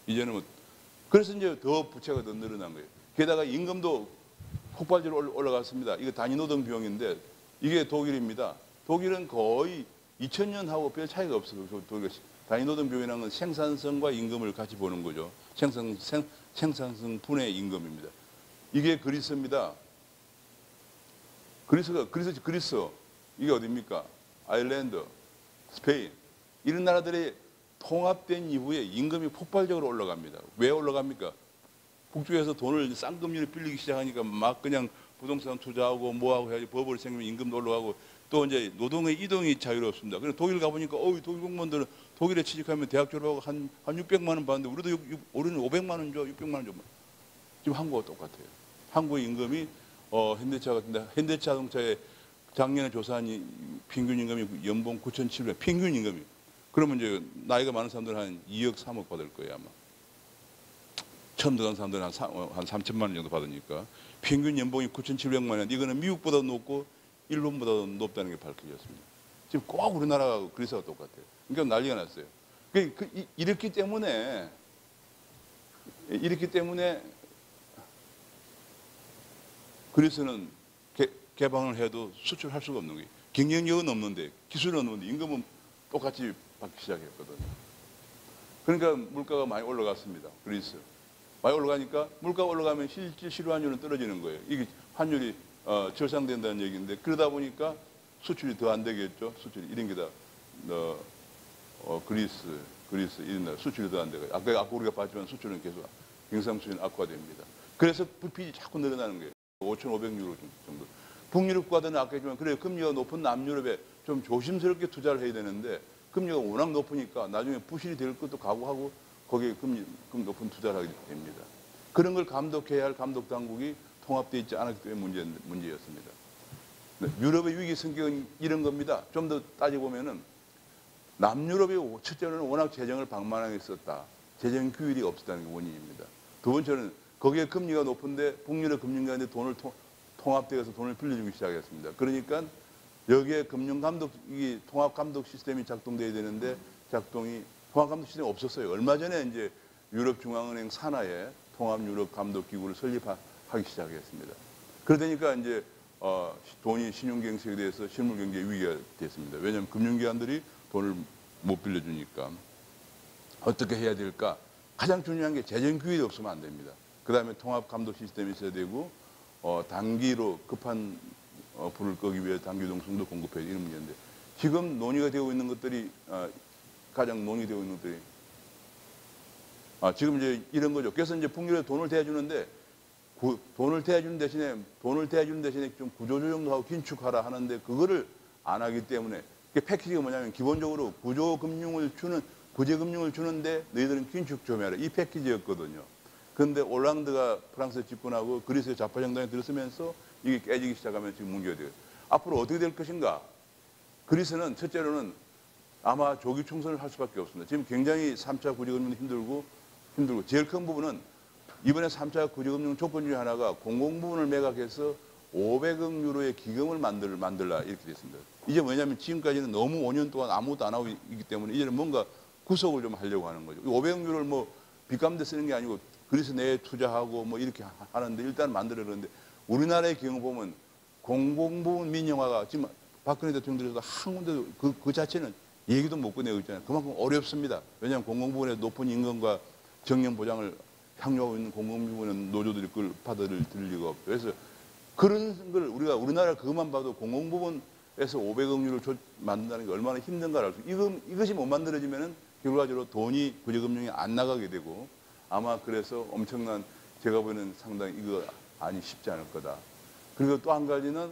이제는 뭐, 그래서 이제 더 부채가 더 늘어난 거예요. 게다가 임금도 폭발적으로 올라갔습니다. 이거 단위 노동 비용인데 이게 독일입니다. 독일은 거의 2000년하고 별 차이가 없어요. 독일 단위 노동 비용이라는 건 생산성과 임금을 같이 보는 거죠. 생산성 분의 임금입니다. 이게 그리스입니다. 그리스 이게 어디입니까? 아일랜드, 스페인 이런 나라들이 통합된 이후에 임금이 폭발적으로 올라갑니다. 왜 올라갑니까? 북쪽에서 돈을 쌍금리로 빌리기 시작하니까 막 그냥 부동산 투자하고 뭐하고 해야지 버블이 생기면 임금도 올라가고 또 이제 노동의 이동이 자유롭습니다. 그래서 독일 가보니까 독일 공무원들은 독일에 취직하면 대학 졸업하고 한 600만 원 받는데 우리는 500만 원 줘, 600만 원 줘. 지금 한국과 똑같아요. 한국의 임금이 현대차 같은데 현대자동차의 작년에 조사한 평균 임금이 연봉 9,700 평균 임금이. 그러면 이제 나이가 많은 사람들은 한 2억 3억 받을 거예요 아마. 처음 들어간 사람들은 한 3천만 원 정도 받으니까 평균 연봉이 9,700만 원. 이거는 미국보다 높고 일본보다 높다는 게 밝혀졌습니다. 지금 꼭 우리나라가 그리스가 똑같아요. 그러니까 난리가 났어요. 이렇기 때문에 그리스는 개방을 해도 수출할 수가 없는 거예요. 경쟁력은 없는데 기술은 없는데 임금은 똑같이 받기 시작했거든요. 그러니까 물가가 많이 올라갔습니다. 그리스. 많이 올라가니까 물가가 올라가면 실질 실환율은 떨어지는 거예요. 이게 환율이 절상된다는 얘기인데 그러다 보니까 수출이 더 안 되겠죠. 수출이 이런 게 다 그리스 이런 나라 수출이 더 안 되고 아까 우리가 봤지만 수출은 계속 경상 수준 악화됩니다. 그래서 부피이 자꾸 늘어나는 거예요. 5,500유로 정도. 북유럽 국가들은 아까 했지만 그래 금리가 높은 남유럽에 좀 조심스럽게 투자를 해야 되는데 금리가 워낙 높으니까 나중에 부실이 될 것도 각오하고 거기에 금리 높은 투자를 하게 됩니다. 그런 걸 감독해야 할 감독 당국이 통합되어 있지 않았기 때문에 문제였습니다. 네, 유럽의 위기 성격은 이런 겁니다. 좀 더 따져보면은 남유럽이 첫째로는 워낙 재정을 방만하게 썼다. 재정 규율이 없었다는 게 원인입니다. 두 번째는 거기에 금리가 높은데 북유럽 금융가인데 돈을 통합되어서 돈을 빌려주기 시작했습니다. 그러니까 여기에 금융감독, 통합감독 시스템이 작동돼야 되는데 통합감독 시스템이 없었어요. 얼마 전에 이제 유럽중앙은행 산하에 통합유럽감독기구를 설립하기 시작했습니다. 그러다니까 이제 돈이 신용경색에 대해서 실물경제 위기가 됐습니다. 왜냐하면 금융기관들이 돈을 못 빌려주니까 어떻게 해야 될까? 가장 중요한 게 재정 규율이 없으면 안 됩니다. 그 다음에 통합감독 시스템이 있어야 되고 단기로 급한 불을 끄기 위해 단기동성도 공급해야 이런 문제인데 지금 논의가 되고 있는 것들이 가장 논의되고 있는 것들이 지금 이제 이런 거죠. 그래서 이제 북유럽에 돈을 대주는데 돈을 대주는 대신에 좀 구조조정도 하고 긴축하라 하는데 그거를 안 하기 때문에 패키지가 뭐냐면 기본적으로 구제금융을 주는데 너희들은 긴축 좀 해라 이 패키지였거든요. 그런데 올랑드가 프랑스에 집권하고 그리스의 좌파 정당이 들어서면서 이게 깨지기 시작하면 지금 문제가 돼요. 앞으로 어떻게 될 것인가? 그리스는 첫째로는 아마 조기 총선을 할 수밖에 없습니다. 지금 굉장히 3차 구제금융도 힘들고 제일 큰 부분은 이번에 3차 구제금융 조건 중에 하나가 공공부문을 매각해서 500억 유로의 기금을 만들라 이렇게 됐습니다. 이제 뭐냐면 지금까지는 너무 5년 동안 아무것도 안 하고 있기 때문에 이제는 뭔가 구속을 좀 하려고 하는 거죠. 500억 유로를 뭐 빚감대 쓰는 게 아니고 그리스 내에 투자하고 뭐 이렇게 하는데 일단 만들어 그러는데 우리나라의 경우 보면 공공부문 민영화가 지금 박근혜 대통령 들어서 한 군데도 그 자체는 얘기도 못 꺼내고 있잖아요. 그만큼 어렵습니다. 왜냐하면 공공부문의 높은 임금과 정년 보장을 향유하고 있는 공공부문은 노조들이 그걸 받아들일 리가 없죠. 그래서 그런 걸 우리나라 그것만 봐도 공공부문에서 500억 유를 만든다는 게 얼마나 힘든가를 알 수 있어요. 이것이 못 만들어지면은 결과적으로 돈이 구제금융이 안 나가게 되고 아마 그래서 엄청난 제가 보는 상당히 이거 쉽지 않을 거다. 그리고 또 한 가지는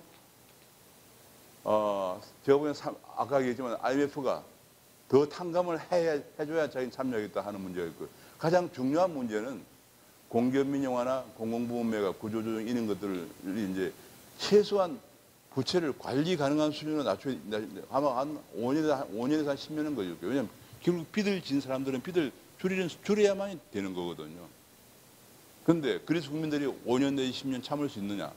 제가 보기엔 아까 얘기했지만 IMF가 더 탕감을 해줘야 자기는 참여하겠다 하는 문제가 있고 가장 중요한 문제는 공기업 민영화나 공공부문 매각, 구조조정 이런 것들을 이제 최소한 부채를 관리 가능한 수준으로 낮춰야 아마 한 5년에서 한 10년은 걸릴 거예요. 왜냐하면 결국 빚을 진 사람들은 빚을 줄여야만 되는 거거든요. 그런데 그래서 국민들이 5년 내지 10년 참을 수 있느냐?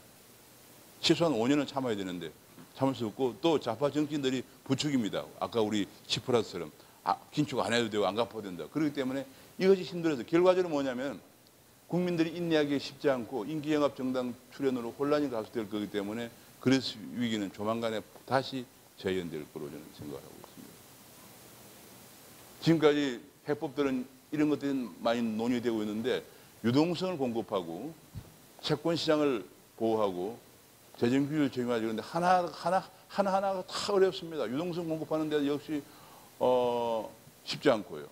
최소한 5년은 참아야 되는데 참을 수 없고 또 좌파 정치인들이 부추깁니다. 아까 우리 치프라스처럼 긴축 안 해도 되고 안 갚아도 된다. 그렇기 때문에 이것이 힘들어서 결과적으로 뭐냐면 국민들이 인내하기 쉽지 않고 인기영합 정당 출연으로 혼란이 가속될 거기 때문에 그래서 위기는 조만간에 다시 재현될 거로 저는 생각하고 있습니다. 지금까지 해법들은 이런 것들이 많이 논의되고 있는데 유동성을 공급하고 채권 시장을 보호하고 재정 규율을 적용하지 그런데 하나하나가 다 어렵습니다. 유동성 공급하는 데 역시 쉽지 않고요.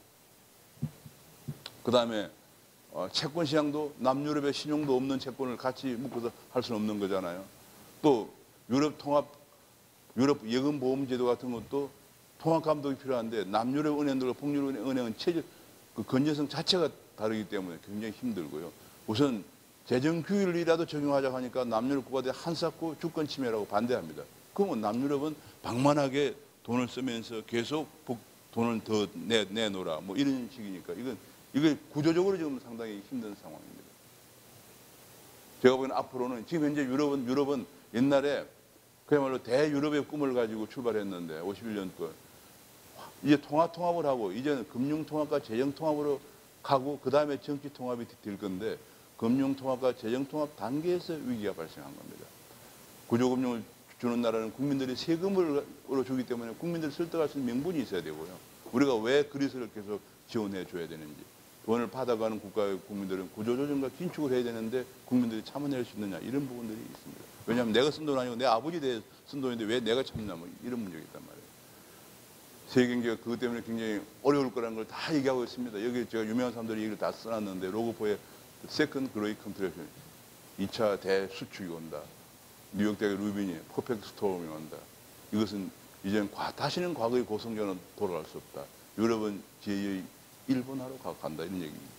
그다음에 채권 시장도 남유럽의 신용도 없는 채권을 같이 묶어서 할 수는 없는 거잖아요. 또 유럽 예금 보험 제도 같은 것도 통합 감독이 필요한데 남유럽 은행들과 북유럽 은행은 그 건전성 자체가 다르기 때문에 굉장히 힘들고요. 우선 재정 규율이라도 적용하자고 하니까 남유럽 국가들이 한사코 주권 침해라고 반대합니다. 그러면 남유럽은 방만하게 돈을 쓰면서 계속 돈을 더 내놓으라 뭐 이런 식이니까 이게 구조적으로 지금 상당히 힘든 상황입니다. 제가 보기에는 앞으로는 지금 현재 유럽은 옛날에 그야말로 대유럽의 꿈을 가지고 출발했는데 51년 거 이제 통합을 하고 이제는 금융통합과 재정통합으로 가고 그 다음에 정치통합이 될 건데 금융통합과 재정통합 단계에서 위기가 발생한 겁니다. 구조금융을 주는 나라는 국민들이 세금으로 주기 때문에 국민들을 설득할 수 있는 명분이 있어야 되고요. 우리가 왜 그리스를 계속 지원해 줘야 되는지 돈을 받아가는 국가의 국민들은 구조조정과 긴축을 해야 되는데 국민들이 참아낼 수 있느냐 이런 부분들이 있습니다. 왜냐하면 내가 쓴 돈 아니고 내 아버지 대에 쓴 돈인데 왜 내가 참냐 뭐 이런 문제가 있단 말이에요. 세계경제가 그것 때문에 굉장히 어려울 거라는 걸 다 얘기하고 있습니다. 여기 제가 유명한 사람들이 얘기를 다 써놨는데 로그포의 세컨드 그레이트 컨트랙션 2차 대수축이 온다. 뉴욕대학 루빈이 퍼펙트 스토음이 온다. 이것은 이제는 다시는 과거의 고성전은 돌아갈 수 없다. 유럽은 제2의 일본화로 간다 이런 얘기입니다.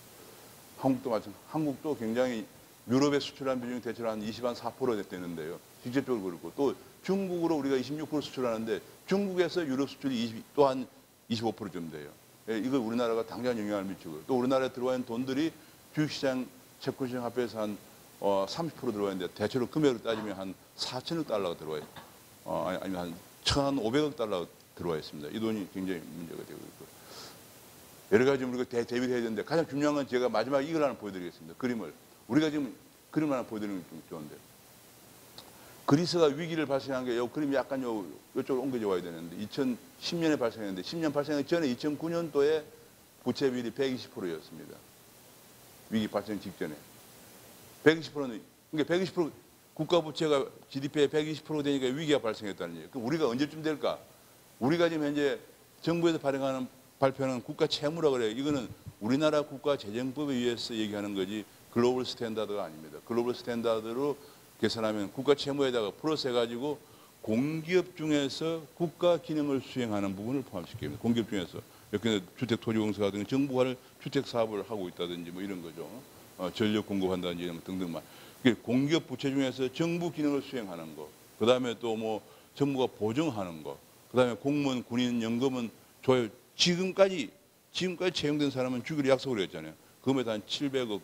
한국도 마찬가지. 한국도 굉장히 유럽에 수출한 비중이 대체로 한 24% 되는데요. 직접적으로 그렇고 또 중국으로 우리가 26% 수출하는데 중국에서 유럽 수출이 또한 25%쯤 돼요. 이거 우리나라가 당장 영향을 미치고 또 우리나라에 들어와 있는 돈들이 주식시장, 채권시장 합해서 한 30% 들어와 있는데 대체로 금액을 따지면 한 4천억 달러가 들어와 있고 아니면 한 1,500억 달러가 들어와 있습니다. 이 돈이 굉장히 문제가 되고 있고 여러 가지 우리가 대비를 해야 되는데 가장 중요한 건 제가 마지막에 이걸 하나 보여드리겠습니다. 그림을. 우리가 지금 그림 하나 보여드리는 게 좀 좋은데 그리스가 위기를 발생한 게 이 그림이 약간 이쪽으로 옮겨져 와야 되는데 2010년에 발생했는데 10년 발생하기 전에 2009년도에 부채 비율이 120%였습니다. 위기 발생 직전에. 120%는 그러니까 120% 국가 부채가 GDP의 120% 되니까 위기가 발생했다는 얘기예요. 그럼 우리가 언제쯤 될까? 우리가 지금 현재 정부에서 발표하는 국가 채무라고 그래요. 이거는 우리나라 국가 재정법에 의해서 얘기하는 거지 글로벌 스탠다드가 아닙니다. 글로벌 스탠다드로 계산하면 국가 채무에다가 플러스 해가지고 공기업 중에서 국가 기능을 수행하는 부분을 포함시킵니다. 공기업 중에서 이렇게 주택토지공사라든지 정부가 주택 사업을 하고 있다든지 뭐 이런 거죠. 전력 공급한다든지 이런 등등만. 공기업 부채 중에서 정부 기능을 수행하는 거. 그 다음에 또 뭐 정부가 보증하는 거. 그 다음에 공무원, 군인, 연금은 줘요. 지금까지 채용된 사람은 주기로 약속을 했잖아요. 그거에 한 660조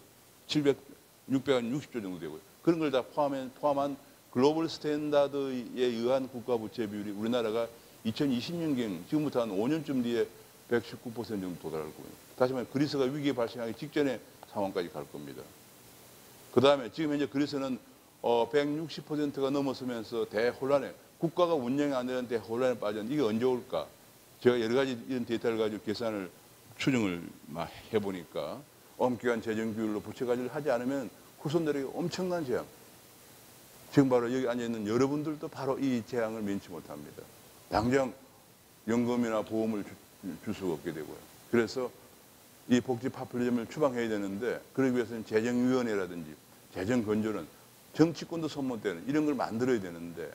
정도 되고요. 그런 걸 다 포함한 글로벌 스탠다드에 의한 국가 부채 비율이 우리나라가 2020년경 지금부터 한 5년쯤 뒤에 119% 정도 도달할 겁니다. 다시 말해 그리스가 위기에 발생하기 직전의 상황까지 갈 겁니다. 그 다음에 지금 현재 그리스는 160%가 넘어서면서 대혼란에 국가가 운영이 안 되는 대혼란에 빠졌는데 이게 언제 올까? 제가 여러 가지 이런 데이터를 가지고 계산을 추정을 해보니까 엄격한 재정규율로 부채 관리를 하지 않으면 후손들에게 엄청난 재앙. 지금 바로 여기 앉아있는 여러분들도 바로 이 재앙을 면치 못합니다. 당장 연금이나 보험을 줄 수가 없게 되고요. 그래서 이 복지 파퓰리즘을 추방해야 되는데 그러기 위해서는 재정위원회라든지 재정건전은 정치권도 손못대는 이런 걸 만들어야 되는데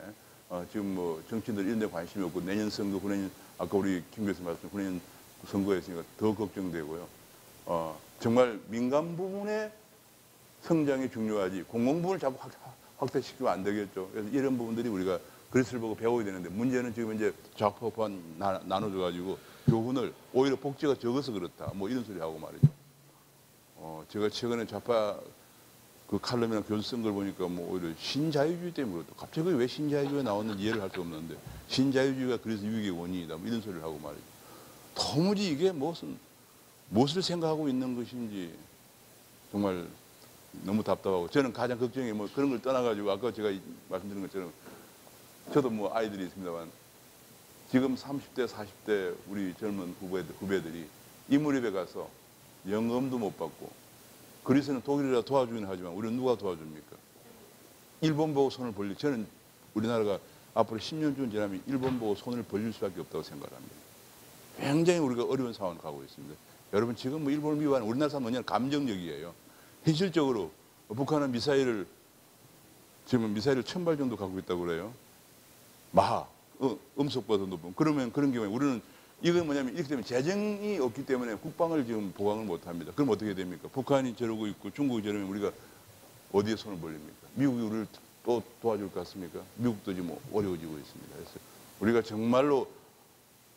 지금 뭐 정치인들 이런 데 관심이 없고 내년 선거, 후내년 아까 우리 김 교수님 말씀 후내년 선거에 있으니까 더 걱정되고요. 정말 민간 부분의 성장이 중요하지 공공 부분을 자꾸 확대시키면 안 되겠죠. 그래서 이런 부분들이 우리가 그리스를 보고 배워야 되는데 문제는 지금 이제 좌파우파 나눠져 가지고 교훈을 오히려 복지가 적어서 그렇다. 뭐 이런 소리 하고 말이죠. 제가 최근에 좌파 그 칼럼이나 교수 쓴 걸 보니까 뭐 오히려 신자유주의 때문에 그렇다. 갑자기 왜 신자유주의가 나왔는지 이해를 할 수 없는데 신자유주의가 그래서 유익의 원인이다. 뭐 이런 소리를 하고 말이죠. 도무지 이게 무엇을 생각하고 있는 것인지 정말 너무 답답하고 저는 가장 걱정이 뭐 그런 걸 떠나가지고 아까 제가 말씀드린 것처럼 저도 뭐 아이들이 있습니다만 지금 30대 40대 우리 젊은 후배들이 이 무렵에 가서 연금도 못 받고 그리스는 독일이라 도와주긴 하지만 우리는 누가 도와줍니까? 일본 보고 손을 벌리 저는 우리나라가 앞으로 10년쯤 지나면 일본 보고 손을 벌릴 수밖에 없다고 생각합니다. 굉장히 우리가 어려운 상황을 가고 있습니다. 여러분 지금 뭐 일본을 미워하는 우리나라 사람 뭐냐면 감정력이에요. 현실적으로 북한은 지금 미사일을 1000발 정도 갖고 있다고 그래요. 마하, 음속보다 높은. 그러면 그런 경우에 우리는 이건 뭐냐면 이렇게 되면 재정이 없기 때문에 국방을 지금 보강을 못 합니다. 그럼 어떻게 됩니까? 북한이 저러고 있고 중국이 저러면 우리가 어디에 손을 벌립니까? 미국이 우리를 또 도와줄 것 같습니까? 미국도 지금 어려워지고 있습니다. 그래서 우리가 정말로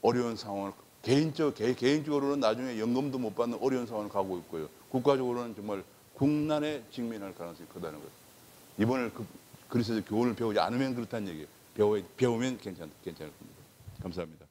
어려운 상황을 개인적으로는 나중에 연금도 못 받는 어려운 상황을 가고 있고요. 국가적으로는 정말 국난에 직면할 가능성이 크다는 거예요. 이번에 그리스에서 교훈을 배우지 않으면 그렇다는 얘기예요. 배우면 괜찮을 겁니다. 감사합니다.